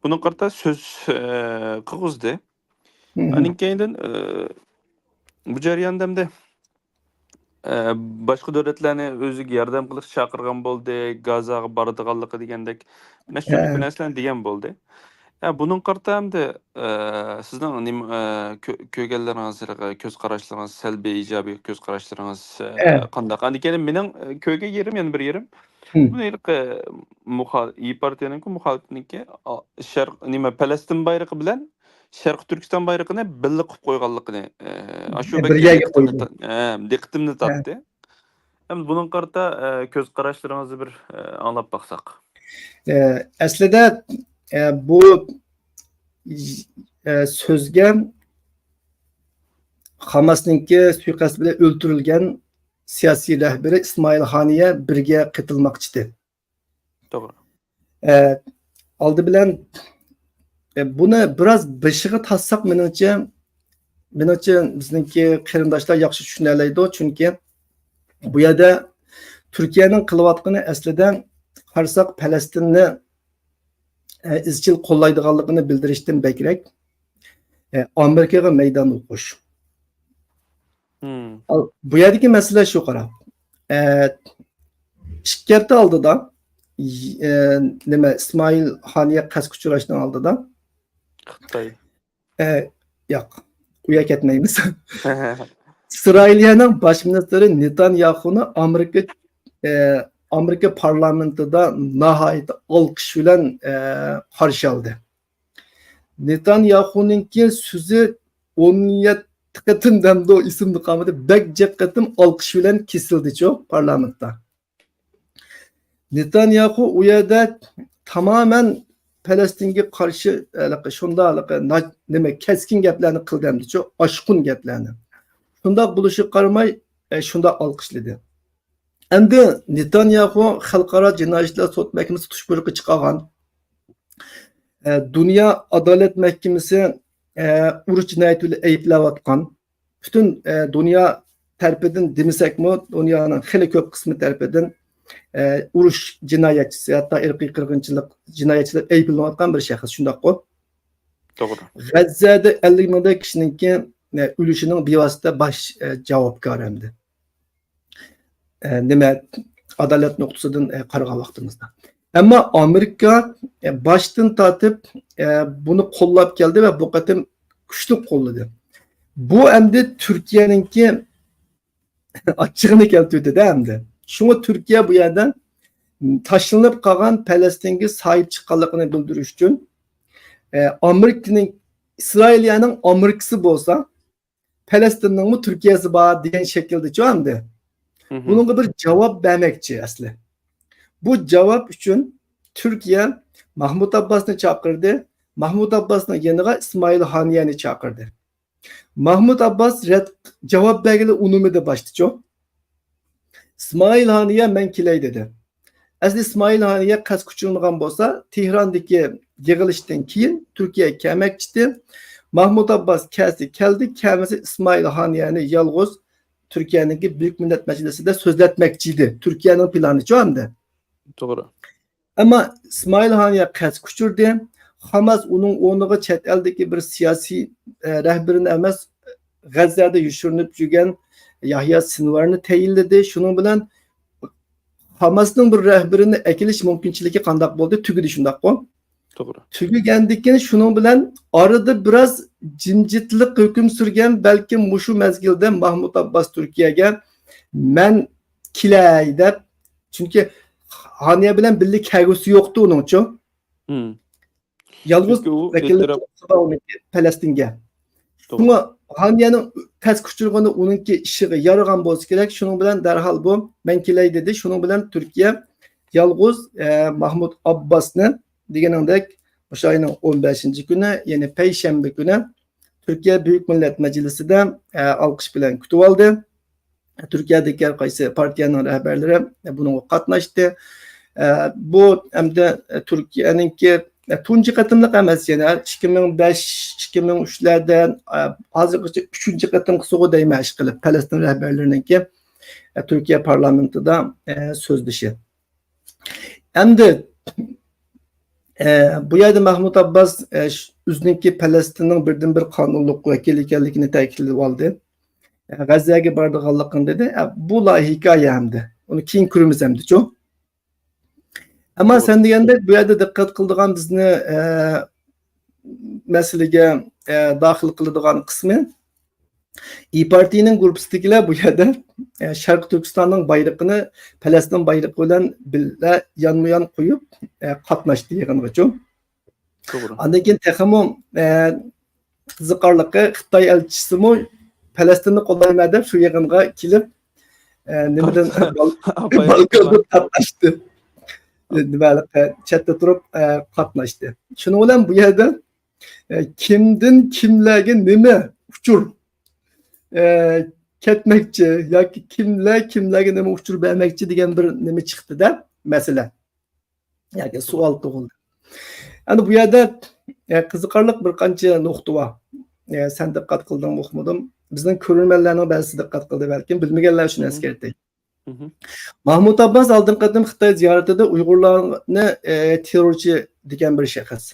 bunun qarta söz qilg'izdi. Hı hı. Aning keyindan bu jarayonda hamda boshqa davlatlarni o'ziga yordam qilish chaqirgan bo'ldi, Gazaga boradiganligi degandek mana shunday narsalarni degan bo'ldi. Bunun qarta hamda sizning ko'rganlaringiz, ko'z qarashlaringiz, salbiy, ijobiy ko'z qarashlaringiz qanday? Lekin mening ko'rgan yerim yana bir yerim. Hı. Bunu İYİ Parti'nin muhalifniki Palestin bayrağı bilen Şarkı Türkistan bayrağını birlik qilib qo'yganligini shu Birga qo'ydi. diqqatimni He. tortdi. Hem bunun qarta ko'z qarashlaringizni bir anglab baqsaq. Aslida bu sözge Hamas'ninki suikast bilan o'ldirilgan siyosiy rahbari İsmail Haniye birga qatılmoqchi. To'g'ri. Aldı bilan buni biraz beshiga tassak menimcha bizningki qarindoshlar yaxshi tushunalaydi, chunki bu yerda Turkiyaning qilayotgani aslida qarsak Falastinni izchil qo'llaydiganligini bildirishdan bekrak Amerikaga maydon o'qish. Bu yerdagi masala shu qarab. Ikki oldida nima İsmail Haniye qasd uchrashdan oldida Xitoy. Yo'q, u yerga ketmaymiz. İsrailning bosh ministri Netanyaxuni Amerika parlamentida nihoyat olqish bilan qarshi oldi. Netanyaxuninki so'zi 17 qatim damda ismni qamida bak qatim olqish bilan kesildi-ku parlamentda. Netanyahu u yerda tamamen Falastinga qarshi shunda nima keskin gaplarni qilgandi-ku, oshqun gaplarni. Shunda bo'lishi qaramay shunda olqishladi. Endi Netanyahu xalqaro jinoyatlar sud mahkamasi tutush buyruqi chiqargan. Dünya Adalet Mahkemesi urush jinoyatini ayblayotgan. Bütün dünya tarafından demisakmi, dünyanın xeyli ko'p qismi tarafından urush jinoyatchisi, hatta irqiy qirg'inchilik jinoyatchilar ayblanayotgan bir shaxs shundaq-ku. To'g'ri. G'azzada 50 mingdan kishininki o'lishining bevosita bosh javobgar endi. Nima adolat nuqtasidan qaragan vaqtimizda. Ammo Amerika boshdan tortib buni qo'llab keldi va bu qatim kuchli qo'lladi. Bu endi Turkiyaninki achchig'ini keltirdi-da endi. Shunga Turkiya bu yerda tashlanib qolgan Falastinga sahib chiqqanligini bildirish uchun Amerikaning İsrailning Amerikasi bo'lsa, Falastinning Turkiyasi bor degan shaklda-ku endi. Bunga bir javob bermoqchi asli. Bu javob uchun Turkiya Mahmud Abbasni chaqirdi. Mahmud Abbasning yanıga İsmail Haniyeni chaqirdi. Mahmud Abbas javob bergili unumida başladı. İsmail Haniye men kelay dedi. Asli İsmail Haniye qasd kuchilmagan bo'lsa, Tehrandagi yig'ilishdan keyin Turkiya kelmoqchi. Mahmud Abbas keldi, kelmasi İsmail Haniyeni yolg'iz Türkiye'deki Büyük Millet Meclisi'de sözletmekçiydi. Türkiye'nin planı şu anda. To'g'ri. Ama İsmail Haniye qasd kuchirdi. Hamas onun o'rniga chet eldagi bir siyosiy rahbarini emas, G'azzada yushirinib yurgan Yahya Sinvarni tayinladi. Shuning bilan Hamasning bir rahbarini akilish mumkinchiligi qandoq bo'ldi? Tugidi shundaqmi? To'g'ri. Tugagandikin shuning bilan orada biroz jimjitlik hukm surgan, balkim mushu mezgilda Mahmud Abbas Turkiyaga men kilay deb, chunki Haniye bilan birlik kelgusi yo'qdi uningchi. Yalnız Çünki u vakillik Falastinga. Shunga Haniyening tas kuchurg'ini uningki ishiga yaragan bo'lsa kerak. Shuning bilan darhol bu men kilay dedi. Shuning bilan Turkiya yalnız Mahmud Abbasni deganingdek o'sha oyning 15-kuni, ya'ni payshanba kuni Turkiya Büyük Millet Meclisi'de alkış bilan kutib oldi. Türkiye'deki her qaysi partiyanın rahbarlari bununla qatnaşdı. Bu hem de Türkiye'ninki tunji qatımlıq emas, yani 2005-2003'lerden hazırgıca 3. qatım qısuğu deyme iş qilib Palestin rahbarlarınınki Türkiye parlamentida söz dışı. Hem de bu yerda Mahmud Abbas o'zininki Palestinning birdan bir qonunliq vakili ekanligini ta'kidlab oldi. G'azzaga bordiganligini dedi. Bu la hikoya hamdi. Uni keyin ko'ramiz hamdi-chu. Ammo sen deganda bu yerda diqqat qiladigan bizni masalaga daxil qiladigan qismi İYİ Parti'nin grupsidagilar bu yerda Sharq Turkistonning bayrog'ini Falastin bayrog'i bilan birga yonma-yon qo'yib qatnashdi yig'ingacha. To'g'ri. Ondan keyin texmo qiziqarligi Xitoy elchisimi Falastinni qo'llayma deb shu yig'inga kelib nimadan balkonda qatnashdi. Nimalar chatda turib qatnashdi. Shuning bilan bu yerda kimdan kimlarga nima uchur ketmekçi yoki kimlarga nima uchur bermekçi degan bir nima chiqdi-da, masala. Yoki savol tug'ildi. Ana bu yerda qiziqarli bir qancha nuqta bor. Sen diqqat qilding, o'qimadim. Bizning ko'rurmanlarning ba'zisi diqqat qildi, balki bilmaganlar shuni eskartay. Mahmud Abbas oldin qatim Xitoy ziyoratida Uyg'urlarni terrorchi degan bir shaxs.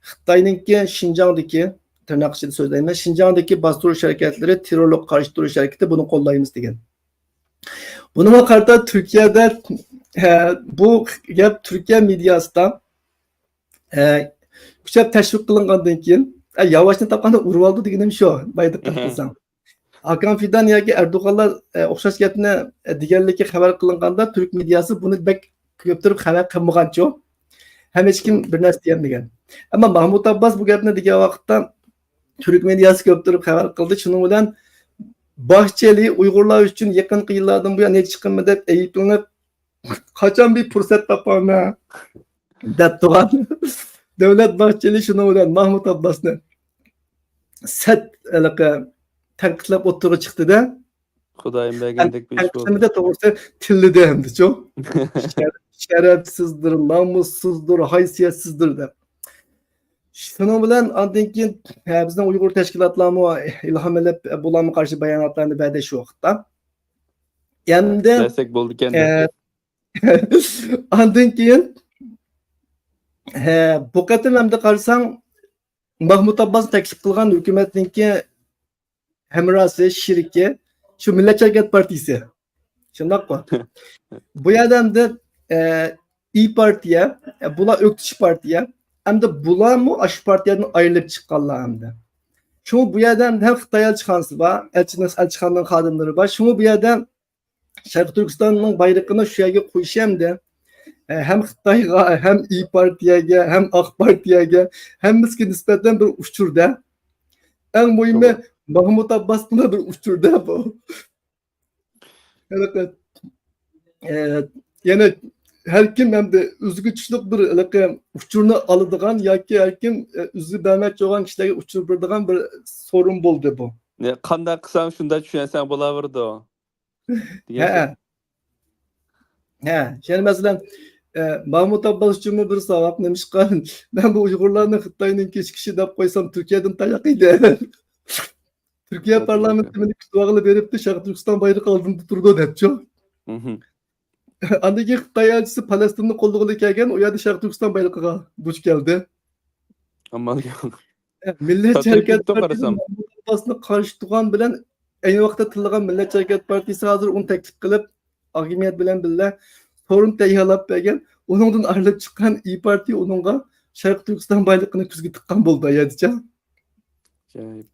Xitoyninki Xinjiangdagi tırnak içinde so'zlayman, Xinjiangdagi bostirish harakatlari terrorlik qarshi turish harakati, buni qo'llaymiz degan. Bunga qarata Turkiyada bu gap Turkiya mediasida kuchab tashviq qilingandan keyin yavaşni topganda urib oldi deganim shu. Bayda qilsam. Hakan Fidan yoki Erdo'g'onlar o'xshash gapni deganligi xabar qilinganda Turk mediasi buni bek ko'p turib xabar qilmagancha. Hech kim bir narsa deyolmagan. Ammo Mahmud Abbas bu gapni degan vaqtda Türk medyası ko'p turib xabar qildi. Shuning bilan Bahçeli Uyg'urlar uchun yaqinqi yillardan bu yana chiqinma deb aytib, qachon bir fursat topamna deb turgan. Davlat Bahçeli shuning bilan Mahmud Abbasni sat tanqidlab o'tirib chiqdi-da. Xudoyim bergandek bir ish bo'ldi. Tanqidimda to'g'risi tillidi hamdi-chu. Şerefsizdir, namussuzdur, haysiyatsizdir deb. Şunun bilan ondan keyin bizning Uyg'ur tashkilotlarimi ilhom olib bularga qarshi bayonotlarni berdi shu vaqtda. Endi Desek bo'ldi ekan. ondan keyin bu qatim hamda qarasang Mahmud Abbas taklif qilgan hukumatninki hamrosi, sheriki shu Millatchi Hareket Partisi. Shundaqmi? Bu yerda hamda İYİ Partiya, bular o'qitish partiya, hamda bularmi ash partiyadan ayrilib chiqqanlar hamda. Shu bu yerdan ham Xitoy elchixonasi bor, elchixonaning xodimlari bor. Shu bu yerdan Sharq Turkistonning bayrog'ini shu yerga qo'yish hamda hem Xitoyga, hem İYİ Partiyaga, hem AK Partiyaga hammasiga nisbatan bir uchurda. Eng muhimi Mahmud Abbas bilan bir uchurda bu. Yana her kim hem de üzgüçlük bir uçurunu alıdığan yoki her kim üzü bermekçi olan kişilerge uçur berdiğan bir sorun buldu bu. Qanday qilsam shunda tushunsan bo'laverdi o. Yani mesela Mahmud Abbas için bir savap demiş kan. Ben bu Uygurlarını Xitoyning kechkishi deb qo'ysam Turkiyadan tayoq yedi. Türkiye parlamentini kutuvag'ili beribdi, Sharq Turkiston bayrog'i oldinda turdi debchi. Andagi Xitoy elchisi Falastinni qo'llig'iga kelgan, u yerda Sharq Turkiston bayrog'iga duch keldi. Amal yok. Milliyetçi Patriotlik Hareket de Partisi'nin qarasam. Mahmut Abbas'ını karşı tutan bilen aynı vaqtda tılgan Milliyetçi Hareket Partisi hazır onu teklif kılıp hokimiyet bilen billa sorun tayyorlab bergen. Onundan ayrılıp çıkan İYİ Parti onunğa Şarkı Türkistan baylıqını küzgü tıqqan boldu ayadicha. Acayip.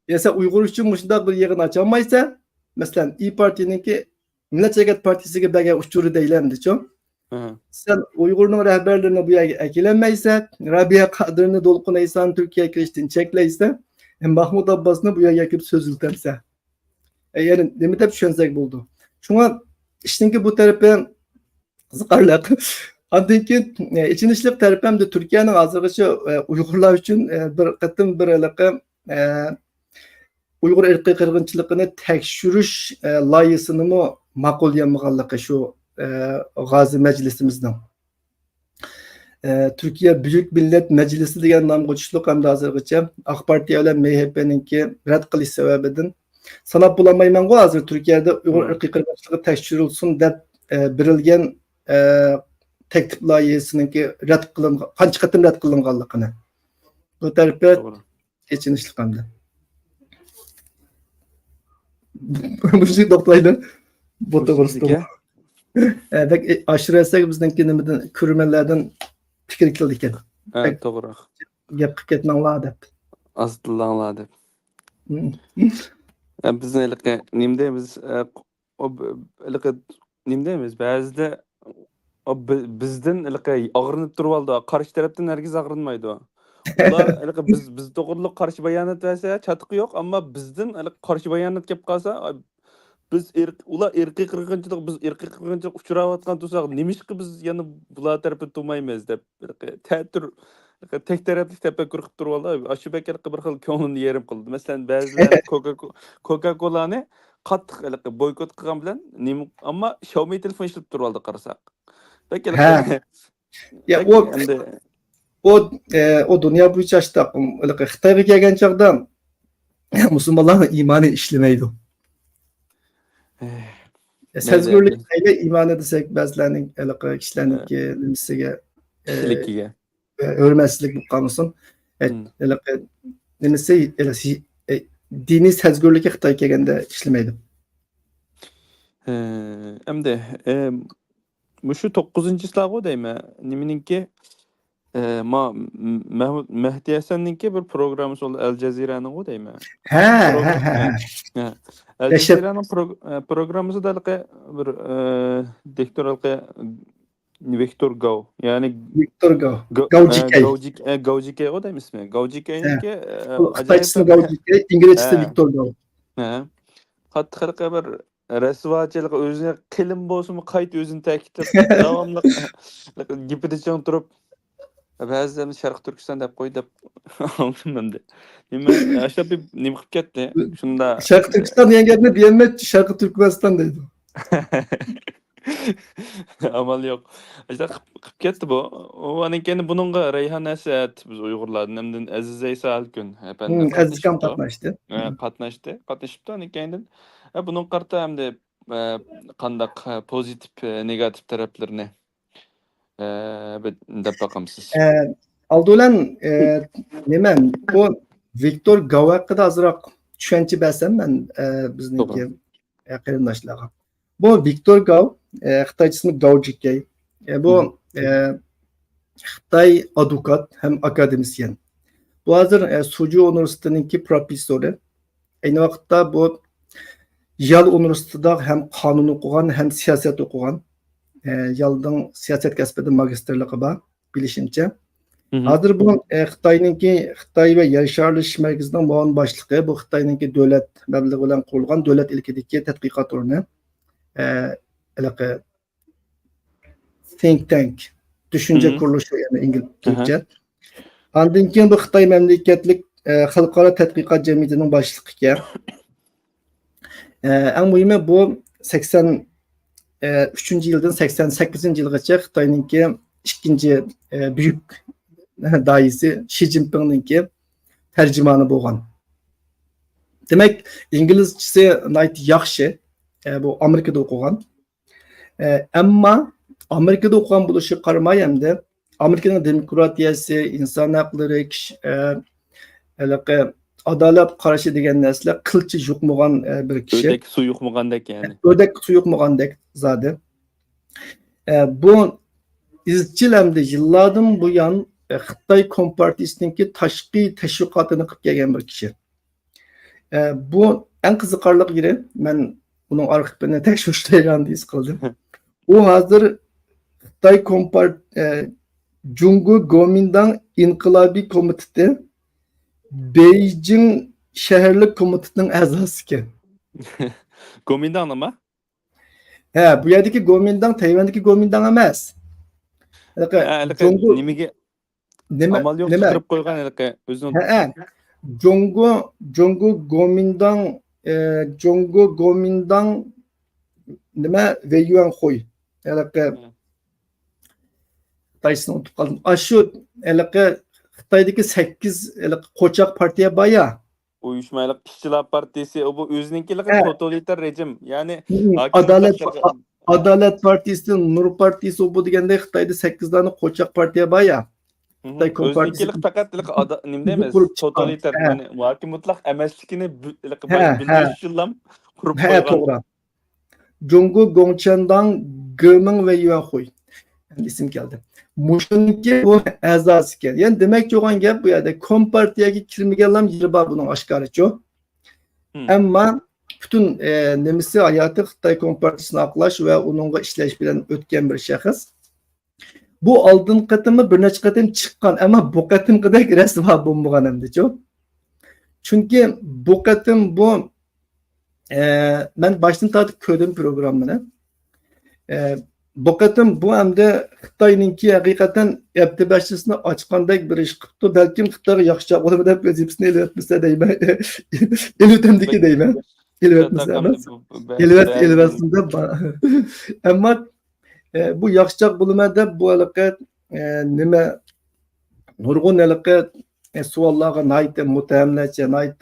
Ya sen Uyghur üçün muşundaq bir yığın açamaysa, mesela İYİ Parti'ninki Milliyetçi Hareket Partisi'ge bergen uçuru deylendi ço. Ha. Sen Uygur'un rehberlerine bu yerge ekilenmeyse, Rabia Kadır'ını Dolkun Eysan Türkiye'ye kiriştin çekleyse, Mahmut Abbas'ını bu yerge ekip sözültemse. Yani demet hep düşünsek buldu. Şuna işinki bu tarafı zıkarlak. Andaki için işlik tarafı hem de Türkiye'nin hazırlığı Uygurlar için bir kıtım bir alaka Uygur ırkı kırgınçılığını tekşürüş layısını mı makul yanmağanlığı şu Gazi Meclisimizden. Türkiye Büyük Millet Meclisi degan nom qo'yishlik hamda hozirgacha AK Parti bilan MHP'ninki rad qilish sababidan sanab bulamayman go hozir Turkiyada Uyg'ur irqiy qirg'inchiligi tekshirilsin deb berilgan teklif loyihasiniki rad qilingan qancha qatim rad qilinganligini bu tarafga Doğru. yechinishlik hamda bu şey doktorlar bu to'g'risida bak aşırı etsek bizdenki nimadan ko'rmanlardan fikir qildi ekan. Evet, doğru. Gap qilib ketmanglar deb. Astılanlar deb. Bizni ilqi nimdeymiz? O ilqi nimdeymiz? Ba'zida bizden ilqi ağrınıp turvaldı. Karşı taraftan herkes ağrınmaydı. Ular ilqi biz doğruluk karşı bayanat verse çatıqı yok ama bizden ilqi karşı bayanat kep qalsa biz ular irqiy qirg'inchilik biz irqiy qirg'inchilik uchrayotgan tursak nimishqi biz yana bular tarafı turmaymiz deb ta'tir tek tarafli tefekkür qilib turib oldi. Shu bekar bir xil ko'nglimni yerim qildi. Masalan, ba'zilar Coca-Cola'ni qattiq boykot qilgan bilan ammo Xiaomi telefon ishlab turib oldi qarasak. Bekar Ya o dünya bo'yicha Xitoyga kelgan chog'da musulmonlarning iymoni ishlamaydi. Sezgurlik ile iman desek ba'zilarning kishilarniki nimasiga kishiligiga hurmatsizlik bo'lib qolmasin. Nimasi diniy sezgurlikka Xitoy kelganda ishlamaydi. Endi shu 9-slag deymi? Nimaninki Mehdi Hasan'ninki bir programı oldu El Jazeera'nın o deymi? El Jazeera'nın programı da bir doktor Victor Gao. Yani Victor Gao. Gaujikay o deymi ismi? Gaujikay'ninki Xitoychisi Gaujikay, İngilizcesi Victor Gao. Qattiq bir rasvochilik o'zini qilim bo'lsin qayt o'zini ta'kidlab davomli gapida chang turib ba'zida Sharq Turkiston deb qo'y deb oldim de. Nima ashlab nima qilib ketdi? Shunda Sharq Turkiston degan gapni deyolmay Sharq Turkmaniston deydi. Amal yo'q. Qilib ketdi bu. Uninkendi buningga Rayhon Asad biz Uyg'urlardan hamdan Aziz Aysa Alkun Aziz kam qatnashdi. Qatnashibdi uninkendi. Buning qarta hamda qandaq pozitiv negativ taraflarini deb baqamsiz. Aldı bilan nima bu Victor Gao haqida ozroq tushuncha bersam men bizniki qarindoshlarga. Bu Victor Gao Xitoychisi Gao Jikay. Bu Xitoy advokat hem akademisyen. Bu hozir Suju Universitetininki professori. Aynı vaqtda bu Yal Üniversitesida hem qonun o'qigan, hem siyoset o'qigan. Yaldan siyoset kasbida magistrligi bor, bilishimcha. Hozir bu Xitoy va Yasharlish markazining muavin boshlig'i, bu Xitoyninki davlat mablag'i bilan qurilgan davlat ilkidagi tadqiqot o'rni. Think tank, düşünce kuruluşu yani İngilizce. Ondan keyin bu Xitoy mamlakatlik xalqaro tadqiqot jamiyatining boshlig'iga. Eng muhimi bu 83-yildan 88-yilgacha Xitoyninki ikkinchi büyük daisi Xi Jinpingninki tercümanı bo'lgan. Demek İngilizcesi yaxshi. Bu Amerika'da o'qigan. Ammo Amerika'da o'qigan bo'lishi qaramay hamda Amerika'nın demokratiyası, insan hakları, adalet qarşı degan narsalar qilchi yuqmagan bir kishi. Ödek su yuqmagandek yani. O'dak suyuqmagandek zodi. Bu izchil hamda yillardan buyon Xitoy Kompartiyasininki tashqi tashviqotini qilib kelgan bir kishi. Bu eng qiziqarli yeri, men uning arxivini tekshirishdan his qildim. U hozir Xitoy Jungu Kuomintang İnqilobiy komiteti Beijing shaharlik komitetining a'zosi ekan. Kuomintang nima? Bu yerdagi Kuomintang Tayvandagi Kuomintang emas. Jungu Nimaga nima amal yo'q nima? chiqarib qo'ygan o'zini. Jungu Kuomintang Jungu Kuomintang nima Weiyuan Hui. Xitoysini unutib qoldim. Shu Xitoydagi 8 qo'chaq partiya bor ya. Uyushmalik ishchilar partiyasi bu o'zininkilik totalitar rejim. Ya'ni Adalet Partisi, Nur Partisi bu deganda Xitoyda 8 dona qo'chaq partiya bor ya. Xitoy Kompartiyasi faqat nima emas, totalitar, ya'ni yoki mutlaq emasligini bildirish uchun ham qurib qo'ygan. To'g'ri. Jungu Gongchandang Geming ve Yuan Hui. İsim geldi. Muşunki bu a'zosi ekan. Yani demek yo'g'on gap bu yerda Kompartiyaga kirmaganlar yeri bor buning oshkoricha. Ammo butun nimasi hayoti Xitoy Kompartiyasini aqlash va uningga ishlash bilan o'tgan bir shaxs. Bu oldin qatimi bir necha qatim chiqqan, ammo bu qatimqidek rasvo bo'lmagan hamda-ku. Chunki bu qatim bu men başdan tortib ko'rdim programmani. Bu qatim bu hamda Xitoyninki haqiqatan aptibashchasini ochgandek bir ish qilibdi. Balkim Xitoyga yaxshi bo'ladi deb vazifasini elvatmasa deyman. Elvatamdiki deyman. Elvatmasa emas. Elvatmasında ammo bu yaxshi bo'ladi deb bu haqda nima nurg'un savollarga nayt mutahamlacha nayt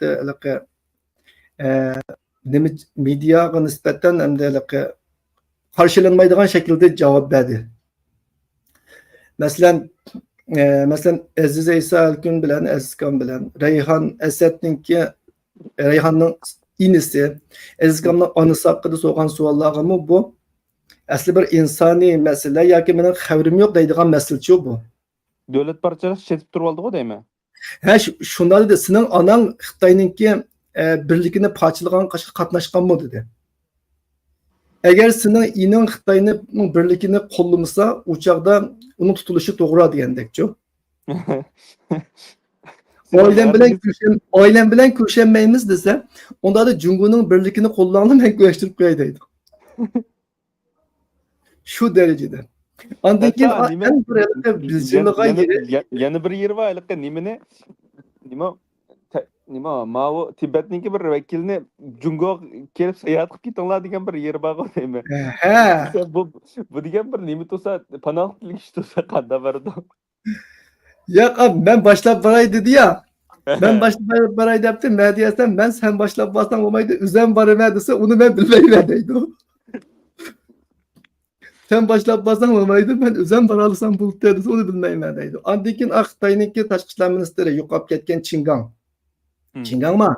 nima mediaga nisbatan hamda qarşılanmaydigan şekilde cevap verdi. Mesela Aziz İsa Alkun bilen, Azizkan bilen, Reyhan'ın inisi, Azizkan'ın anısı hakkında soğan suallarga mı bu? Aslında bir insani mesele, ya ki benim xavrim yok deydiğen mesele şu bu. Devlet parçası çetip turib oldu değil mi? Şundan dedi, senin anan Xitoyninki birlikini parçalagan qatnaşkan mı dedi. Eğer senin inin Xitoyning birligini qo'llamasa, uçakda onun tutuluşu to'g'ri degandekchi. Oilam bilan ko'rshanmaymiz desa, onda da Junguning birligini qo'llangni men kurashtirib qo'yay deydi. Shu darajada. Ondan keyin yana bir yer var, nima Mao Tibetninki bir vakilni Jungo kelib sayohat qilib ketinglar degan bir yer bor deymi? Bu degan bir nima to'sa, panohlik ish to'sa qanda bardi. Yo'q, men boshlab boray dedi ya. Ben boshlab boray debdi, men deyapman, men sen boshlab borsang bo'lmaydi, o'zim boraman desa, uni men bilmayman deydi. Sen boshlab borsang bo'lmaydi, men o'zim bora olsam bo'ldi desa, uni bilmayman deydi. Ondan keyin Xitoyninki tashqi ishlar ministri yo'qolib ketgan Chingang. Chingang mı?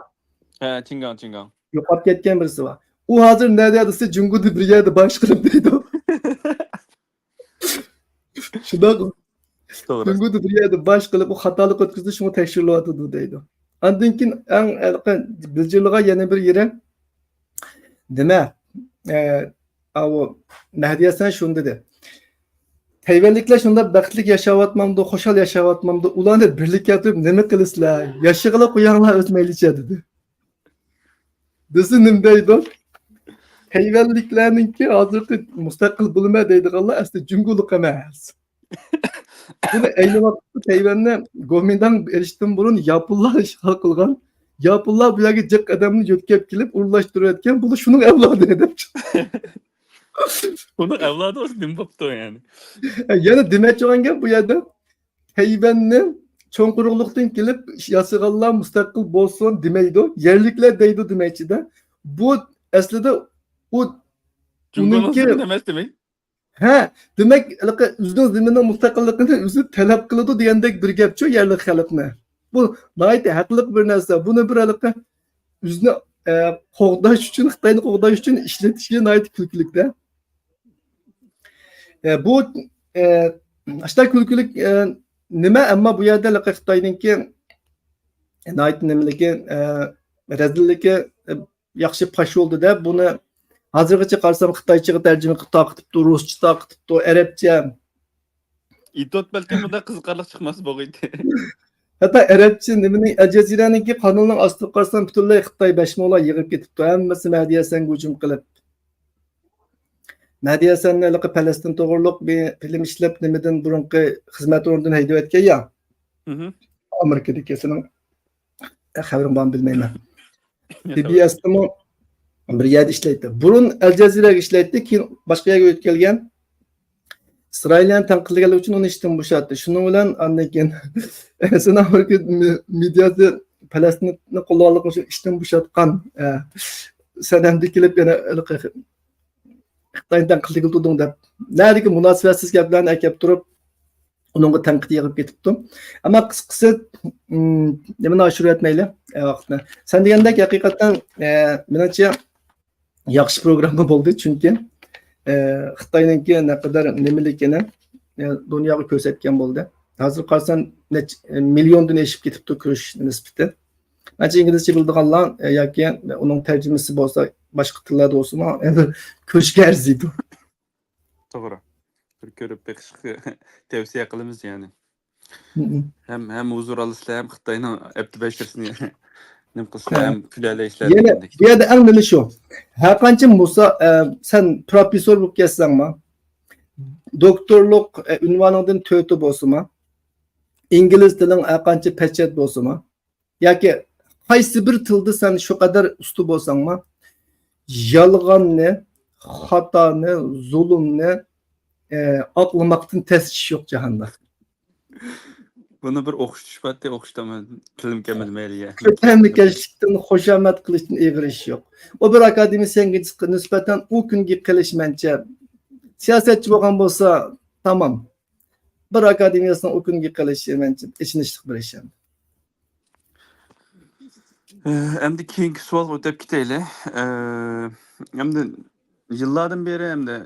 Chingang. Yo'qolib ketgan birisi var. U hozir nerede desa, Junguda bir yerda bosh qilib deydi. Shundoq. Junguda bir yerda bosh qilib, u xatolik o'tkazdi, shuni tekshiryapti deydi. Ondan keyin eng bildirliga yana bir yeri nima? Mahdiyasan shuni dedi. Tayvanliklar shunda baxtli yashayotmamdi, xo'shal yashayotmamdi. Ularni birlikka turib nima qilisizlar? Yashig'ila qo'yinglar o'tmaylicha dedi. Desa nima deydi? Tayvanliklarninki hozirgi mustaqil bo'lma deydiganlar aslida Jungulik emas. Buni ayni vaqtda Tayvanni Kuomintang erishdan burun Yaponlar ishg'ol qilgan. Yaponlar bu yerga jiq odamni yo'tkab kelib urlashtirayotgan, bu shuning avlodi deb. Onun evladı olsun nima bo'pti yani. Yana demoqchi bo'lgan gap bu yerda Tayvanni cho'nquruqlikdan kelib yasag'anlar mustaqil bo'lsin demaydi, yerliklar deydi demoqchida. Bu aslida u Jungo'nun emas demek. Ha, demek o'zining zimini mustaqilligini o'zi talab qiladi degandek bir gapchu yerlik xalqni. Bu nihoyatda haqliq bir narsa. Buni bir o'zini qo'g'dash uchun, Xitoyni qo'g'dash uchun ishlatishga nihoyat kulkilikda. Bu ashta kulkilik nima, ammo bu yerda Xitoyninki nihoyat nimaligi razilligi yaxshi pash bo'ldi-da. Buni hozirgacha qarasam Xitoychaga tarjima qilib taqitibdi, ruscha taqitibdi, arabcha. İtot belki bunda qiziqarli chiqmas bo'g'iydi. Hatta arabcha nimaning Al Jazeera'ningki qonunning ostiga qarasam butunlay Xitoy bashmoqlar yig'ib ketibdi. Hammasi Mahdi Hasanga hujum qilib. Mahdi Hasanni Falastin to'g'riliq bir film ishlab nimadan burunqi xizmat o'rnidan haydab o'tgan ya. Amerikadagi sening xabaring bormi bilmayman. PBS'da bir yerda ishlaydi. Burun Al Jazeera'ga ishlaydi, keyin boshqa yerga o'tib kelgan. İsrail'in tanqidlaganligi uchun uni ishdan bo'shatdi. Shuning bilan andan keyin sen Amerika mediasi Falastinni qo'llovlik uchun ishdan bo'shatgan. Sen hamda kelib yana Xitoydan tanqidlagan tuding deb. Nədiki münasibətsiz gaplarni aytib turib, uningga tanqid yig'ib ketibdi. Ammo qisqasi nimani oshirib o'tmayli vaqtni. Sen degandek haqiqatan menimcha yaxshi programma bo'ldi, chunki Xitoyninki naqadar nimaligini dunyoga ko'rsatgan bo'ldi. Hozir qarsan milliondan eshib ketibdi ko'rish nisbati. Mancha inglizcha bildiganlar yoki uning tarjimasi bo'lsa boshqa tillarda bo'lsa, endi ko'rishga arziydi. To'g'ri. Bir ko'rib beqishni tavsiya qilamiz yani. Hem huzur alışla hem Xitoyning aptibashtirisini nim qilsa ham kulali ishlar. Yana bu yerda eng nima shu. Har qancha bo'lsa sen professor bo'lib kelsangmi, doktorlik unvoningdan to'ti bo'lsa-mi, ingliz tilining har qancha pechat bo'lsa-mi, yoki qaysi bir tilda sen shu qadar usta bo'lsangmi, yolg'onni, xatoni, zulmni aqlamoqdan tez ish yo'q jahonda. Bunu bir o'qishishbatda o'qishdaman, tilim kelmaydi ya. Kötəmlikləşlikdən xoşamət qilishdən iğir iş yo'q. O bir akademisyenga nisbatan o kungi qilish mencha siyosatchi bo'lgan bo'lsa, tamam. Bir akademiyasini o kungi qilish mencha ichinishlik bir ish. Endi keyingi savol o'tib ketaylik. Endi yıllardan beri hem de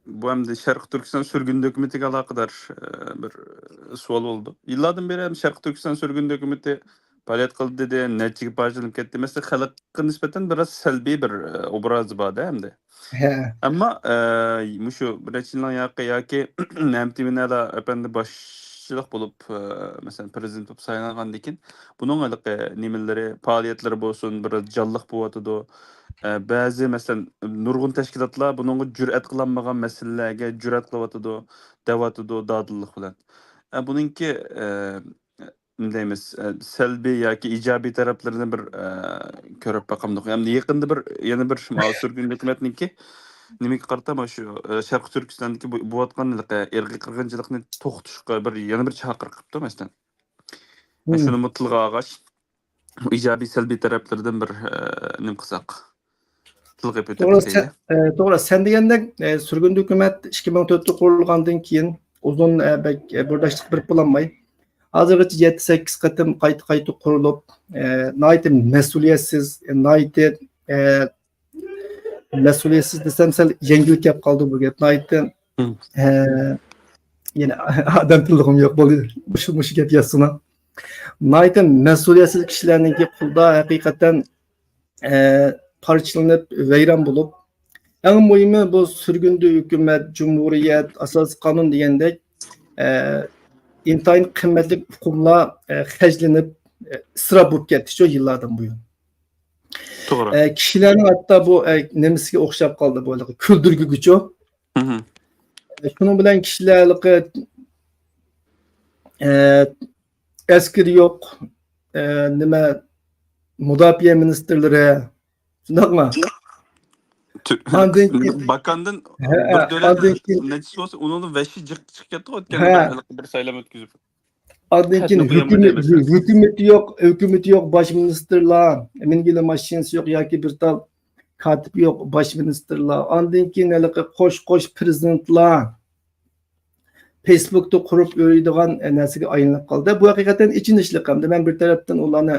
bu hem de Şarkı Türkistan sürgün dokumentiga alaqadar bir savol oldu. Yıllardan beri hem Şarkı Türkistan sürgün dokumenti faaliyet qildi dedi, nechiga pajlanib ketdi. Mesela xalqqa nisbatan biraz salbiy bir obraz bor hem de. Ama şu birinchidan yoki namtiminala efendi başchilik bo'lib mesela prezident bo'lib saylangandan keyin buning nimaları, faaliyetleri bo'lsin, biraz jonliq bo'lyotdi. Bazı mesela nurgun teşkilatlar bunun cüret kılanmagan meselelerge cüret kılatıdı, devatıdı, dadıllık falan. Bununki ne deyimiz, selbi ya ki icabi taraflarını bir körüp bakamdık. Yani yakında bir yeni bir sürgün hükümetninki nimik qartama şu Şarkı Türkistan'daki bu atkanlık, ergi kırgıncılıkını toxtuşqa bir yeni bir çağır qıptı mesela. Şunu mutluluğa ağaç, icabi selbi taraflardan bir nim qısaq. To'g'ri, sen degandek surgun hukumat 2014da qurilgandan keyin uzun birlashlik bir bo'lmay hozirgacha 7-8 qatim qayta qurilib, nihoyat mas'uliyatsiz, nihoyat mas'uliyatsiz desam sal yengil kelib qoldi bu gap. Nihoyat yana odam tiligim yo'q bo'ldi. Mush gap yasina. Nihoyat mas'uliyatsiz kishilarningki qulda haqiqatan parçalanıp veyran bulup, en mühimi bu sürgündü hükümet, cumhuriyet, asas kanun diyendek intayın kıymetli hukumla heclenip sıra bulup gitti şu yıllardan bu yıl. Doğru. Kişilerin hatta bu nemisiga okşap kaldı böyle küldürgü gücü. Şunun bilen kişilerlik askeri yok, nime müdafiye ministerleri Nakma. Bakandan bir dönem neçisi olsa onun veşi çıkıyordu o bir saylama ötküzüp. Adınkin hükümeti yok, baş ministerler, emin gele maşinesi yok ya ki bir tal katip yok baş ministerler, andan keyin haligi qo'sh prezidentlar Facebook'ta kurup öğrediğin narsaga aylanib qoldi. Bu haqiqatan ichinishli qildi. Men bir tarafdan ularni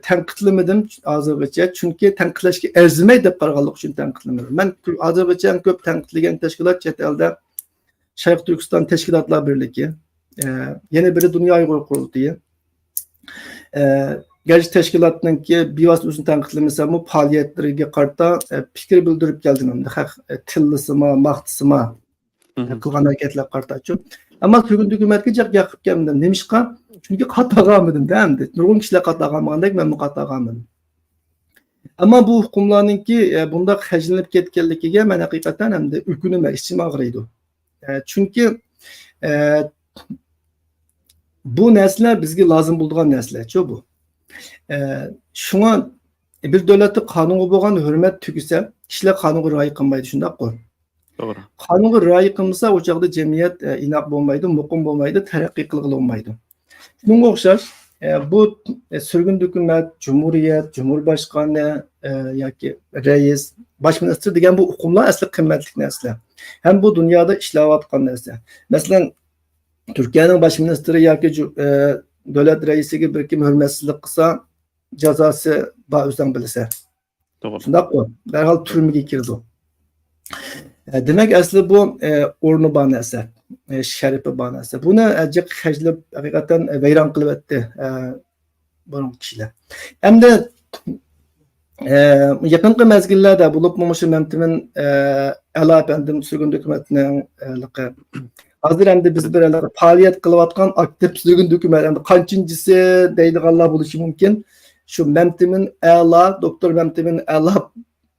tanqidlamadim hozirgacha, chunki tanqidlashga arzimaydi deb qaraganlik uchun tanqidlamadim. Men hozirgacha ko'p tanqidlagan tashkilot chet elda Sharq Turkiston Tashkilotlar Birligi, yana biri Dunyo Uyg'ur Qurultiyi. Gerçi teşkilatınki bevosita o'zini tanqidlamasa bu faoliyatlariga qarata fikr bildirib keldim. Tillisima, maqtisima qilgan harakatlar qaratachu. Ammo bugun hukumatga jiq yoqib keldim. Nemishqa? Chunki qatag'anmidim endi. Nurg'un kishilar qatag'anmagandek men qatag'anmidim. Ammo bu hukumlarninki bunda hajlanib ketganligiga men haqiqatan hamda o'kinaman, ichim og'riydi. Chunki bu narsalar bizga lozim bo'lgan narsalar-chu bu. Shunga bir davlatda qonunga bo'lgan hurmat tugisa, kishilar qonunga rioya qilmaydi, shundaq-ku. To'g'ri. Qonunga rioya qilmasa, o chog'da jamiyat inoq bo'lmaydi, muqim bo'lmaydi, taraqqiy qilg'ili bo'lmaydi. Shunga o'xshash, bu surgun hukumat, jumhuriyat, jumurboshqoni yoki rais, bosh ministr degan bu huquqlar asli qimmatli narsalar. Ham bu dunyoda ishlayotgan narsa. Masalan, Türkiye'nin baş ministri yoki davlat raisiga bir kim hurmatsizlik qilsa, jazosi bor o'zing bilsa. To'g'ri. Shundaq-ku. Darhol turmaga kirdi. Demek asli bu o'rni bor narsa, sharifi bor narsa. Buni ajib hajlab haqiqatan vayron qilib o'tdi bu kishilar. Hamda yaqinqi mezgillarda bo'lib shu mamtimin ala efendim surgun hukumatining hozir endi biz bir faoliyat qilayotgan aktiv surgun hukumat endi qanchinchisi deydiganlar bo'lishi mumkin. Shu mamtimin ala, doktor mamtimin ala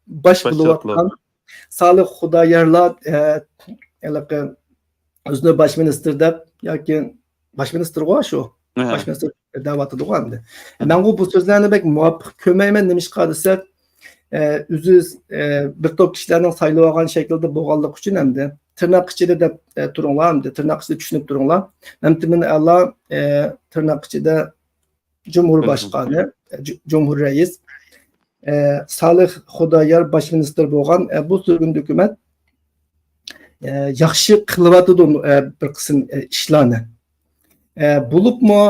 bosh bo'layotgan Salih Xudoyorlar o'zini bosh ministr deb yoki bosh ministr go shu bosh ministr da'vati degandi. Men bu so'zlarni bek muvofiq ko'rmayman nemishqa desak, o'ziz bir to'p kishilarning saylab olgan shaklda bo'lganligi uchun hamda tırnak ichida deb turinglar, hamda tırnak ichida tushunib turinglar. Mamtimin Allah tırnak ichida Cumhurbaşkanı, Cumhur Reis Salih Xudoyor baş minister bo'lgan bu surgun hukumat yaxshi qilyapti bir qism ishlarni. Bo'libmi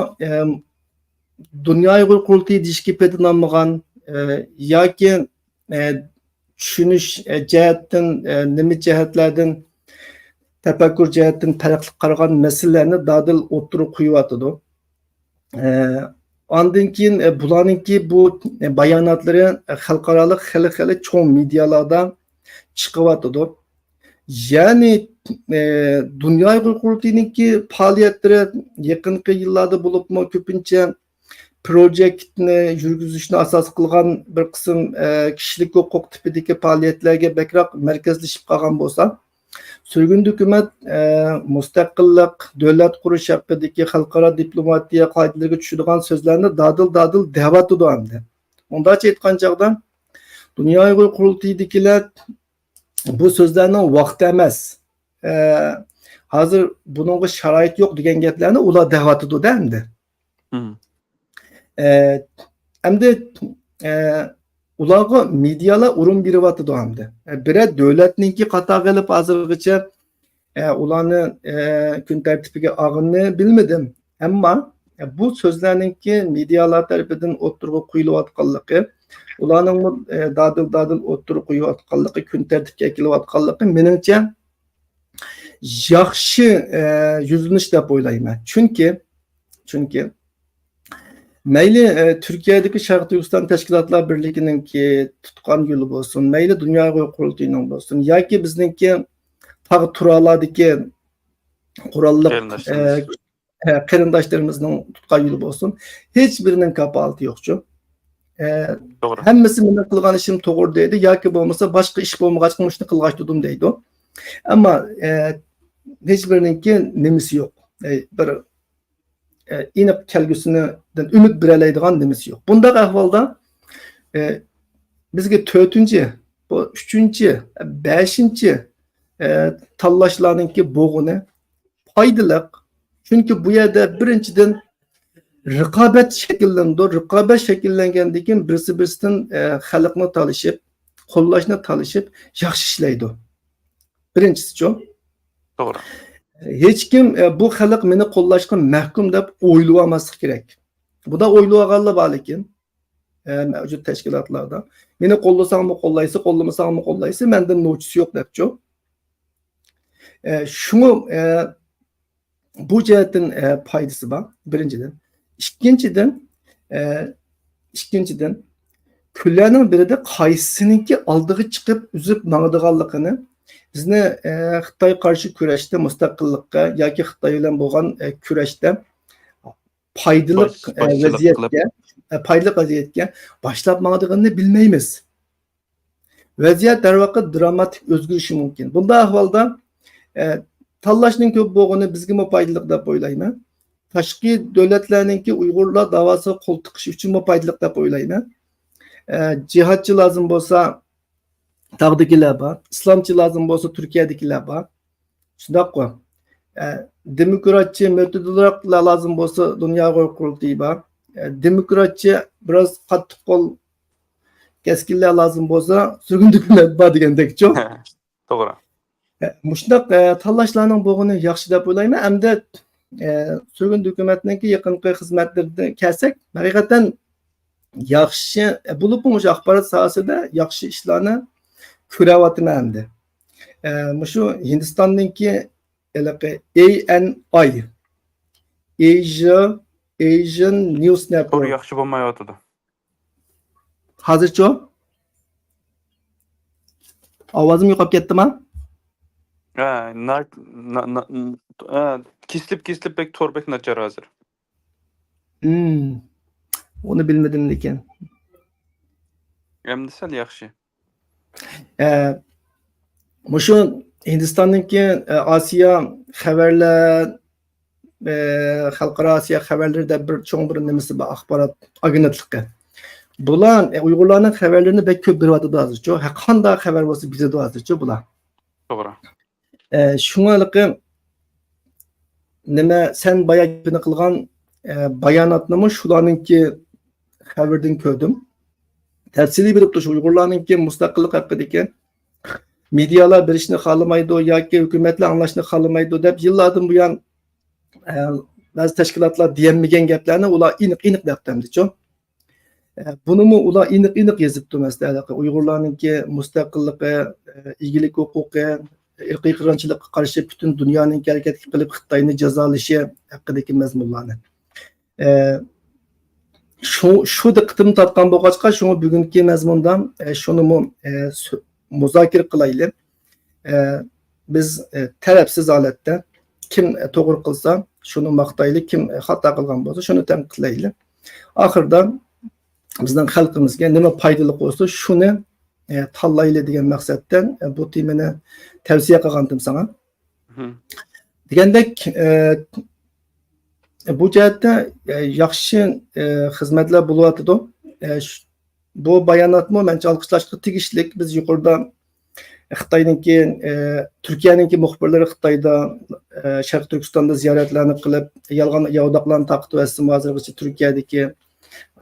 Dunyo Uyg'ur Qurultiyi deyishga petinolmagan yoki tushunish jihatdan nima jihatlardan tafakkur jihatdan farqli qaragan masalalarni dadil o'tirib qo'yyapti. Ondan keyin bularninki bu bayonotlari xalqaro xili cho'ng medialarda chiqyapti. Ya'ni Dunyo Uyg'ur Qurultiyiniki faoliyatlari yaqinqi yillarda bo'libmi ko'pincha projektni yurgizishni asos qilgan bir qism kishilik huquq tipidagi faoliyatlarga bakroq markazlashib qolgan bo'lsa, surgun hukumat mustaqillik, davlat qurish haqidagi xalqaro diplomatiya qoidalariga tushadigan so'zlarni dadil deyapti hamda. Undacha aytgan chog'da Dunyo Uyg'ur Qurultiyidagilar bu so'zlarning vaqti emas. Hozir buningga sharoit yo'q degan gaplarni ular deyapti hamda. Hamda ularga medialar o'rin beryapti hamda. Biri davlatningki qator qilib hozirgacha ularni kun tartibiga olganini bilmadim. Ammo bu so'zlarningki medialar tarafidan o'tirib qo'yilayotganligi, ularning dadil o'tirib qo'yilayotganligi, kun tartibga kelayotganligi meningcha yaxshi yuzlanish deb o'ylayman. Chunki mayli Türkiye'deki Sharq Turkiston Tashkilotlar Birligininki tutgan yo'li bo'lsin, mayli Dunyo Uyg'ur Qurultiyining bo'lsin, yoki bizningki tog' turalardagi qurolli qarindoshlarimizning tutgan yo'li bo'lsin, hech birining kapolati yo'qchu. To'g'ri. Hammasi men qilgan ishim to'g'ri deydi, yoki bo'lmasa boshqa ish bo'lmag'ach shuni qilg'achdim deydi. Ammo hech birininki nimasi yo'q. Bir iniq kelgusinidan umid beroladigan nimasi yo'q. Bundaq ahvolda bizga 4-chi, 3-chi, 5-chi tanlashlarninki bo'g'ini foydali. Chunki bu yerda birinchidan raqobat shakllanadi. Raqobat shakllangandan keyin birisi-birisidan xalqni tanishib, qo'llashni tanishib, yaxshi ishlaydi. Birinchisi-chu. To'g'ri. Hech kim bu xalq meni qo'llashga mahkum deb o'ylab olmasligi kerak. Buda o'ylaganlar bor lekin mavjud tashkilotlarda. Meni qo'llasangmi qo'llaysiz, qo'llamasangmi qo'llaysiz, mendan nochisi yo'q debchu. Shuni bu jihatdan foydasi bor, birinchidan. Ikkinchidan, kunlarning birida qaysisiniki oldiga chiqib uzib mangadiganligini bizni Xitoy qarshi kurashda mustaqillikka yoki Xitoy bilan bo'lgan kurashda foydali vaziyatga boshlab mangadiganini bilmaymiz. Vaziyat darvaqa dramatik o'zgarishi mumkin. Bunday ahvolda tanlashning ko'p bo'lgani bizga foydali deb o'ylayman. Tashqi davlatlarningki Uyg'urlar davosiga qo'l tiqish uchun foydali deb o'ylayman. Cihatçı lazım bo'lsa tağdakilar bor, islomchi lazım bo'lsa Turkiyadagilar bor. Shundaqmi? Demokratchi, metodologlar lazım bo'lsa dunyo qurultiyi bor. Demokratchi biroz qattiq qo'l keskinlar lazım bo'lsa sug'undiklar bor degandekchi. To'g'ri. Mushundaq tanlashlarning bo'lgani yaxshi deb o'ylayman. Hamda sug'un hukumatningki yaqinqi xizmatlarida kelsak, haqiqatan yaxshi bo'lib o'sha axborot sohasida yaxshi ishlarni ko'ryapman endi. Shu Hindistonningki ANI Asian News Network yaxshi bo'lmayotdi. Hozircha ovozim yo'qolib ketdimi? Kislip bek to'rbek nachar hozir. Onu bilmedim lekin. Endi sal yaxshi. Shu Hindistonningki Osiyo xabarlar xalqaro Osiyo xabarlarida bir cho'ng bir nimasi bor, axborot agentligi. Bular Uyg'urlarning xabarlarini bek ko'p beryapti hozircha. Qanday xabar bo'lsa bizda hozircha bular. To'g'ri. Shunaliqi nima sen boya gapini qilgan bayonotni shularningki xabardan ko'rdim. Tafsiliy berib turib Uyg'urlarningki mustaqillik haqidagi medialar berishni xohlamaydi yoki hukumatlar anglashni xohlamaydi deb yillardan buyon ba'zi tashkilotlar deyilmagan gaplarni ular iniq debdimdi-chu. Bunimi ular iniq yozibdi masalan Uyg'urlarningki mustaqilligi, egilik huquqi, irqiy qirg'inchilikqa qarshi butun dunyoning harakat qilib Xitoyni jazolashi haqidagi mazmunlarni. Şu diqqatimni tortgan bo'lg'achqa, shuni bugungi mazmundan shuni muzokara qilaylik. Biz tarafsiz holatda kim to'g'ri qilsa, shuni maqtaylik, kim xato qilgan bo'lsa, shuni tanqidlaylik. Oxirida bizning xalqimizga nima foydali bo'lsa, shuni tanlaylik degan maqsaddan bu temani tavsiya qilgandim sana. Degandek bu jihatda yaxshi xizmatlar bo'lyapti. Bu bayonotni mencha olqishlashga tegishli. Biz yuqorida Xitoyningki Turkiyaningki muxbirlari Xitoyda Sharq Turkistonda ziyoratlarni qilib, yolg'on yovdoqlarni taqib o'tsin hozirgacha Turkiyadagi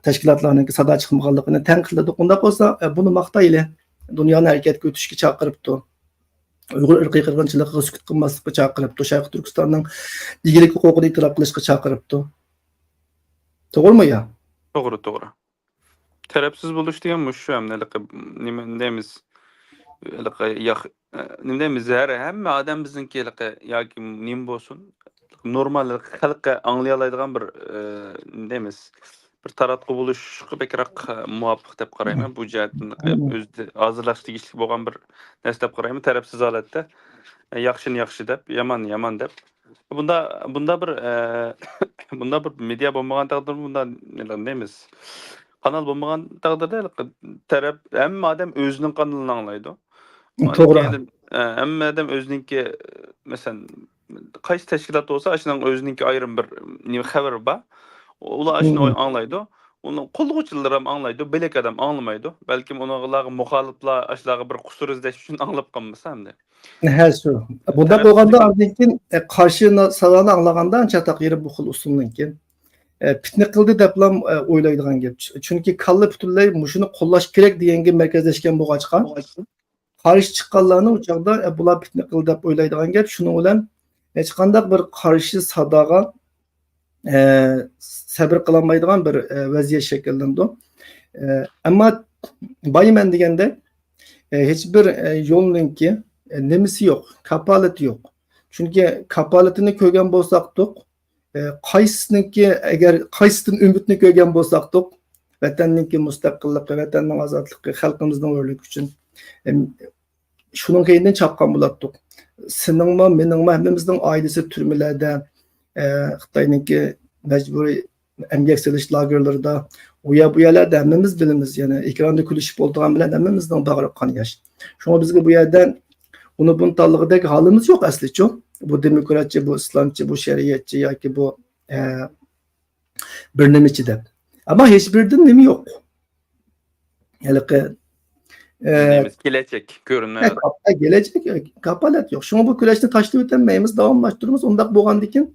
tashkilotlarning sado chiqmaganligini tanqidladi. Unda bo'lsa buni maqtaylik. Dunyoni harakatga o'tishga chaqiribdi. Uyg'ur irqiy qirg'inchiligiga sukut qilmaslikka chaqiribdi. Sharq Turkistonning egilik huquqini e'tirof qilishga chaqiribdi. To'g'rimi ya? To'g'ri. Tarafsiz bo'lish degan shu ham nima deymiz? Nima deymiz? Hamma odam bizningki yoki nim bo'lsin, normal xalqqa anglay oladigan bir deymiz, bir taratqu bo'lishga bekroq muvofiq deb qarayman. Bu jihatdan o'zida hozirlash tegishli bo'lgan bir narsa deb qarayman. Tarafsiz holatda yaxshini yaxshi deb, yomon deb. Bunda bir media bo'lmagan taqdirda bunda nima deymiz? Kanal bo'lmagan taqdirda taraf hamma odam o'zining kanalini anglaydi. To'g'ri. Hamma odam o'ziningki masalan qaysi tashkilot bo'lsa, shuning o'ziningki ayrim bir nima xabar bor. Ular shuni anglaydi. Uni qo'llovchilar ham anglaydi, belek odam anglamaydi. Balkim ularga muxoliflar ashlarga bir qusur izlash uchun anglab qolmasa hamda. Ha shu. Bunda bo'lganda lekin qarshi saloni anglaganda ancha taqyiri bu xil usulninki. fitne qildi deblam o'ylaydigan gap. Chunki kalla butunlay mushuni qo'llash kerak deganga markazlashgan bo'lg'achqa qarshi chiqqanlarni u chog'da bular fitne qildi deb o'ylaydigan gap. Shuning bilan hech qanday bir qarshi sadoga sabr qilolmaydigan bir vaziyat shakllandi. Ammo bayman deganda hech bir yo'lninki nimasi yo'q, kapolati yo'q. Chunki kapolatini ko'rgan bo'lsak-to'q, qaysiniki agar qaysidan umidni ko'rgan bo'lsak-to'q, vatanninki mustaqilligi, vatanning ozodligi, xalqimizning o'rligi uchun shuning keyindan chapqan bo'ladi-to'q. Seningmi, meningmi, hammamizning oilasi turmalarda, Xitoyninki majburiy emgak silish lagerlarida, u yerlarda hammamiz bilamiz, yana ekranda kulishib bo'lgan bilan hammamizning bag'ri qon yosh. Shunga bizga bu yerdan uni buni tanlig'idagi holimiz yo'q aslicha. Bu demokratchi, bu islomchi, bu shariatchi yoki bu bir nimichi deb. Ammo hech birdan nima yo'q. Haliqi kelajak ko'rinmaydi. Gelecek kapolat yo'q. Shunga bu kurashni tashlab o'tmaymiz, davomlashtiramiz. Undaq bo'lgandan keyin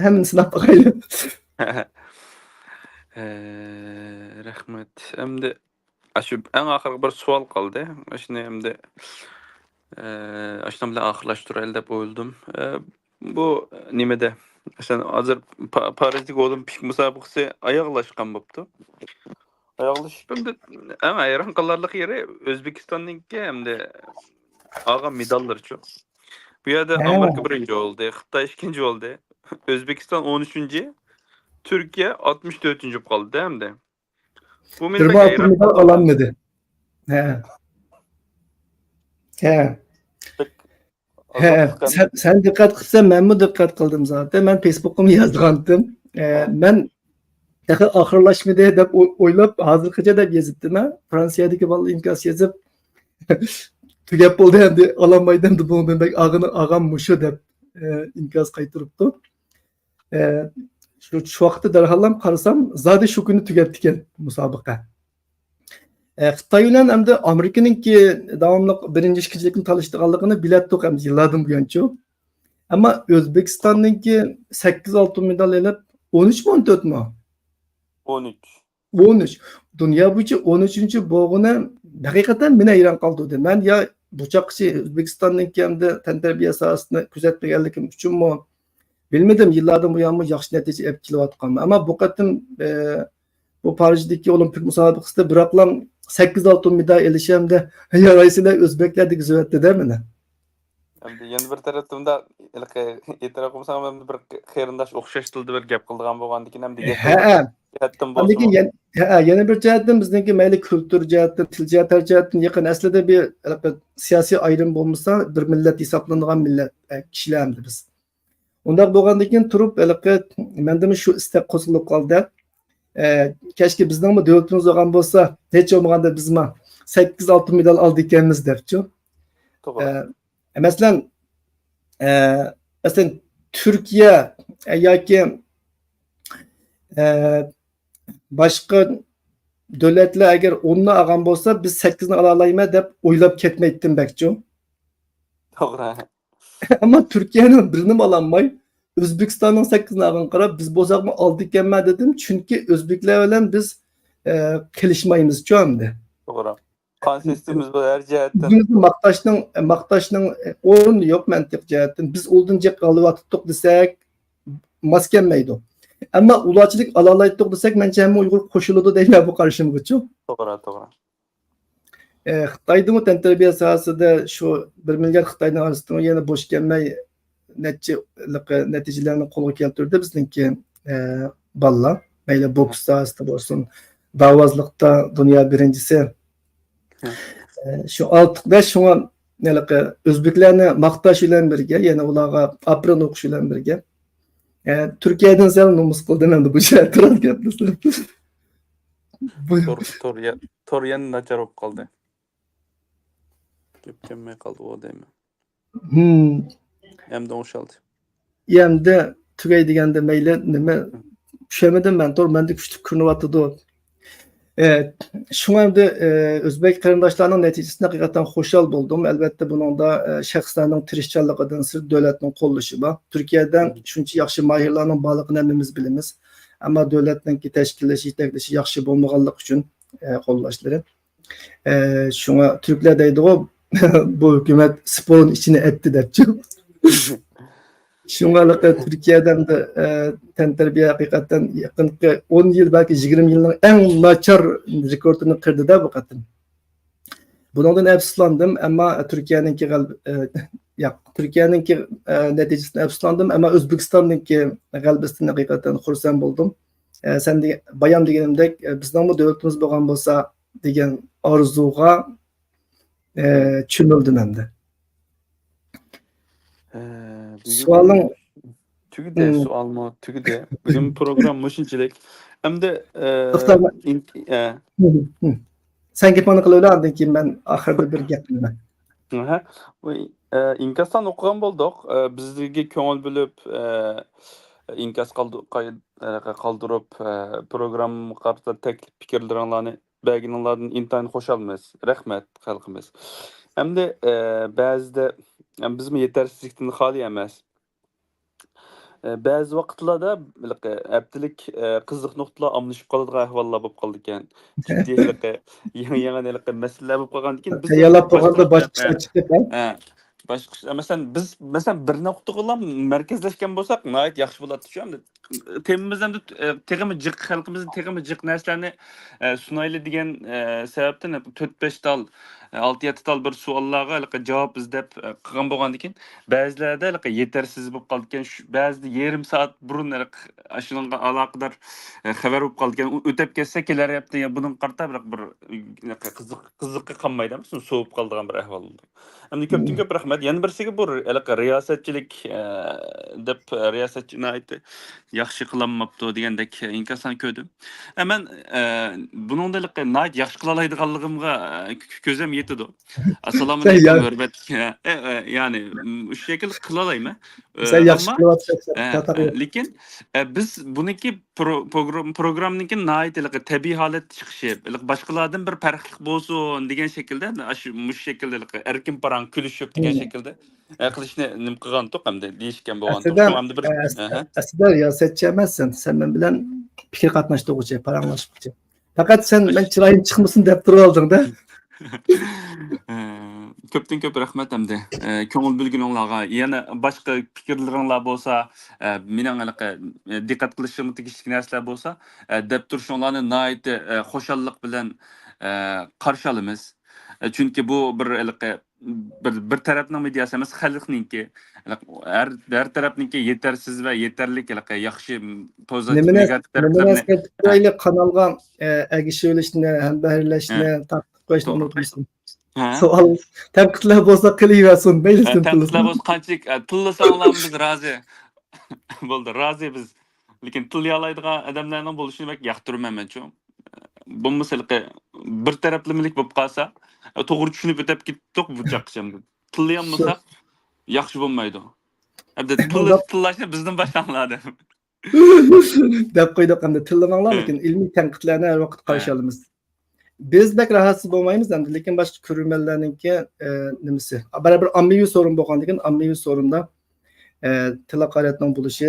hammasini sinab boqaylik. Rahmat. Endi shu eng oxirgi bir savol qoldi. Shuni endi ashtam bilan oxirlashtiraylik deb o'yladim. Bu nimada? Sen hozir Parijdagi Olimpik musobaqasi oyoqlashgan bo'pti. Oyoqlashib endi eng hayron qolarlik yeri O'zbekistonningki hamda olgan medallarchi. Bu yerda Amerika birinchi oldi, Xitoy ikkinchi oldi, O'zbekiston 13-chi, Turkiya 64-chi qoldi hamda. Bu meni medal olanmadı. Sen dikkat qilsan, men mi dikkat qildim zaten. Men Facebook'umda yozgandim. Men oxirlashmadi deb o'ylab, hozirgacha deb yozibdim. Fransiyadagi balla imkos yozib tugab bo'ldi endi ololmaydim deb bundan bek ag'am mushu deb imkos qaytiribdi. Şu vaqtda darhalam qarasam, zodi shu kuni tugatdi ekan musobaqa. Xitoy bilan hamda Amerikaninki davomli birinchi ikkinchilikni talashtirganligini bilatdik ham yillardan buyonchi. Ammo O'zbekistonninki 8 oltin medal olib 13 mi 14 mi? 13. 13. Dunyo bo'yicha 13-chi bo'lg'ini haqiqatan meni hayron qoldirdi. Men ya buchoqchi O'zbekistonninki hamda tantarbiya sohasini kuzatmaganligim uchunmi bilmedim, yıllardan bu yanma yaxshi natija olib kelyaptganman. Ammo bu qatim bu Parijdagi Olimpik musobaqasida biroqlam 8 oltin medal elishimda yaraysilar o'zbeklar deb yozibdi demini. Endi yana bir tarafdan e'tirof qilsam ham bir qarindosh o'xshash tilda bir gap qildigan bo'lgandan keyin hamda yetdim bo'lsa. Yana bir jihatdan bizningki mayli kultur jihatdan, til jihatdan yaqin aslida bir siyosiy ayrim bo'lmasa bir millat hisoblanadigan millat kishilarmiz biz. Undaq bo'lgandan keyin turib, mendimi shu istak qo'zg'alib qoldi. Keşke bizning davlatimiz olgan bo'lsa, hech bo'lmaganda biz 8 oltin medal oldik ekanmiz debchi. To'g'ri. Masalan, Turkiya yoki boshqa davlatlar agar 10 ni olgan bo'lsa, biz 8 ni ola olaymi deb o'ylab ketmaydim bakchi. To'g'ri. Ama Türkiye'nin birini alanmay, Özbekistan'ın 8'ini alın qarab, biz bozaqma aldık ekanman dedim. Çünkü Özbekler bilan biz kelishmaymiz çoğumdi. To'g'ri. Konsistimiz bu her jihatdan. Biz maqtashning o'rni yo'q mantiq jihatdan. Biz oldincha qalyaptik desak, mas kelmaydi. Ammo ularchilik alalaytdik desak, mencha hamma Uyg'ur qo'shiladi deyman bu qarashimgacha. To'g'ri. Xitoyda tantarbiya sohasida shu 1 milliard Xitoyning orasida yana bo'sh kelmay natijalarni qo'lga keltirdi bizningki balla. Mayli boks sohasida bo'lsin, davozlikda dunyo birinchisi. Shu oltiqda shunga o'zbeklarni maqtash bilan birga, yana ularga apron o'qish bilan birga Turkiyadan sal nomus qildim endi bu yerda turib gaplasam. Toryan nachar bo'lib qoldi. Kelmay qoldi o deyman. Hamda o'shaldi. Endi tugay deganda mayli nima tushamadim men, menda kuchli ko'rinyapti. Şuna hem de Özbek qarindaşlarının neticesinde hakikaten hoşal buldum. Elbette bunun da şəxslərinin tirişçanlığıdan sırf dövlətin qolluşu var. Türkiye'den şuncha yaxşı mahirlarning borligini hemmimiz bilamiz. Ama dövlətin ki təşkilləşi, yetakləşi yaxşı bolmaganlıq üçün qollashları. Şuna Türkler deydi o bu hükümet sporun içine etti depçi. Şunlarla Türkiye'den de tenterbiye hakikaten yakın 10 yıl belki 20 yılın en naçar rekortunu kırdı da bu kadın. Bundan efslandım ama Türkiye'ninki neticesinde efslandım ama Özbekistan'ınki galibisini hakikaten xursand buldum. Sen de bayan degenimde bizden bu devletimiz boğan bolsa degen arzuğa çümüldüm hem de. Sualın tügüde sual mı tügüde bugün program muşinçilik hem de sen gepani qilib andın ki ben ahırda bir gaplayman. İnkasdan okugan boldoq bizlarga ko'ngil bo'lib inkas qoldirib program qarta taklif fikrlaringlarni berganinglardan intayin xo'shalmiz. Rahmat xalqimiz. Hamda ba'zida bizmi yetersizlikdan xoli emas. Ba'zi vaqtlarda haftalik qiziq nuqtalar almashib qoladigan ahvollar bo'lib qoldi ekan. Yangi masalalar bo'lib qolgan ekan. Biz tayyorlab qo'yganda boshqa chiqib Başka mesela bir noktada merkezleşken bolsak nayet yaxşı bo'ladi şu anda temimizden de tegimi jiq xalqimizning tegimi jiq narsalarni sunayli degan sababdan 4-5 tal 6-7 tal bir savollarga javob izlab qilgan bo'lgan ekan ba'zilarda yetarsiz bo'lib qoldi ekan ba'zida yarim soat burun ashunga aloqador xabar bo'lib qoldi ekan o'tib ketsa kelaryapti buning qarta bir qiziqqa qolmaydi so'vib qoldigan bir ahvol bo'ldi. Endi ko'p rahmat. Yana birisiga bu riyosatchilik deb riyosatchini aytdi. Yaxshi qilinmabdi degandek inkasdan ko'rdim. Men buningdalik nayt yaxshi qila oladiganligimga ko'zim yetdi. Assalomu alaykum hurmat. Ya'ni shu shekil qila olayman. Sen yaxshi qilyapsan. Lekin biz buniki programniki nayt tabiiy holat chiqishi, boshqalardan bir farqli bo'lsin degan shaklda shu şekilde erkin paran külüşüp degan şekilde qilishni nim qilgan to'q hamda deyishgan bo'lgan to'q. Aslida riyosetchi emassan. Sen men bilan fikr qatnashtiruvchi, paranglashuvchi. Faqat sen men chiroyim chiqmasin deb turib olding-da. Köpten köp rahmat hamda. Ko'ngil bilguninglarga yana boshqa fikrlaringlar bo'lsa, mening diqqat qilishim tegishli narsalar bo'lsa, deb turishinglarni nayt xo'shallik bilan qarshi olamiz. Çünkü bu bir tarafning mediasi emas, xalqninki. Her tarafninki yetersiz ve yeterlik yaxshi pozitiv negativ taraflarni kanalga agishilishni, hambarlashni tartib qo'yishni unutmaysan. Savol tanqidlar bo'lsa qilaversin, maylisin. Tanqidlar bo'lsa qanchalik tillasanglar biz rozi. Bo'ldi, rozi biz. Lekin tilla oladigan odamlarning bo'lishini yoqtirmayman men. Bu mesela bir taraflımılık bo'lib qolsa, to'g'ri tushunib o'tib ketdik bu chaqishimda. Tillayolmasak yaxshi bo'lmaydi. Hamda tillashni bizdan boshlanadi. deb qo'ydik hamda tillamanglar, lekin ilmiy tanqidlarni har vaqt qarshi olamiz. Biz bek rahatsız bo'lmaymiz hamda, lekin boshqa ko'ruvchilarningki nimasi? Baribir ommaviy sorun bo'lgandan ommaviy sorunda tilaqaratning bo'lishi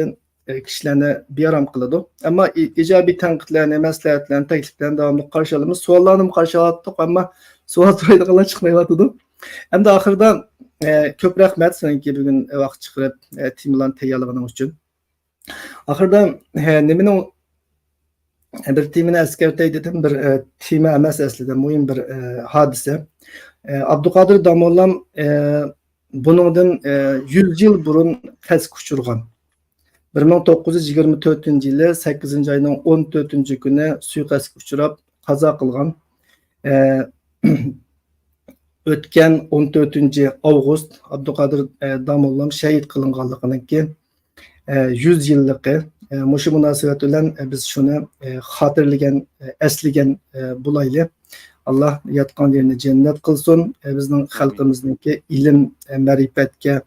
kişilerine bir aram kılıdı. Ama icabi tanqidlarni, maslahatlarni, takliflarni davamlı qarşı alamiz. Suallarni qarşı aldık ama sual soraydiganlar chiqmayotdi. Hem de ahırda ko'p rahmat senki bugün vaqt chiqarib temalarni tayyorlaganing uchun. Ahırda nimaning bir temani eskartay dedim, bir tema emas aslida, muhim bir hodisa. Abduqodir Damollam buningdan 100 yıl burun tez uçurgan. 1924 yılı 8 ayının 14 günü suikastga uçurab qazo qilgan. O'tgan 14 avgust Abduqodir Damollam şehit qilinganligidan 100 yilligi mushu munosabat bilan biz shuni xotirlagan, eslagan bo'layli. Allah yatgan yerini cennet qilsin. Bizning xalqimizningki ilm, ma'rifatga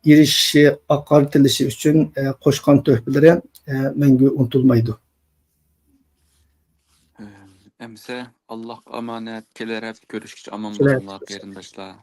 erişişi, aqartilishi uchun qo'shgan töhfeleri mengu unutulmaydi. Emse Allah emanet. Keler hep görüşkiç aman Keler. bolsunlar, qarindoshlar.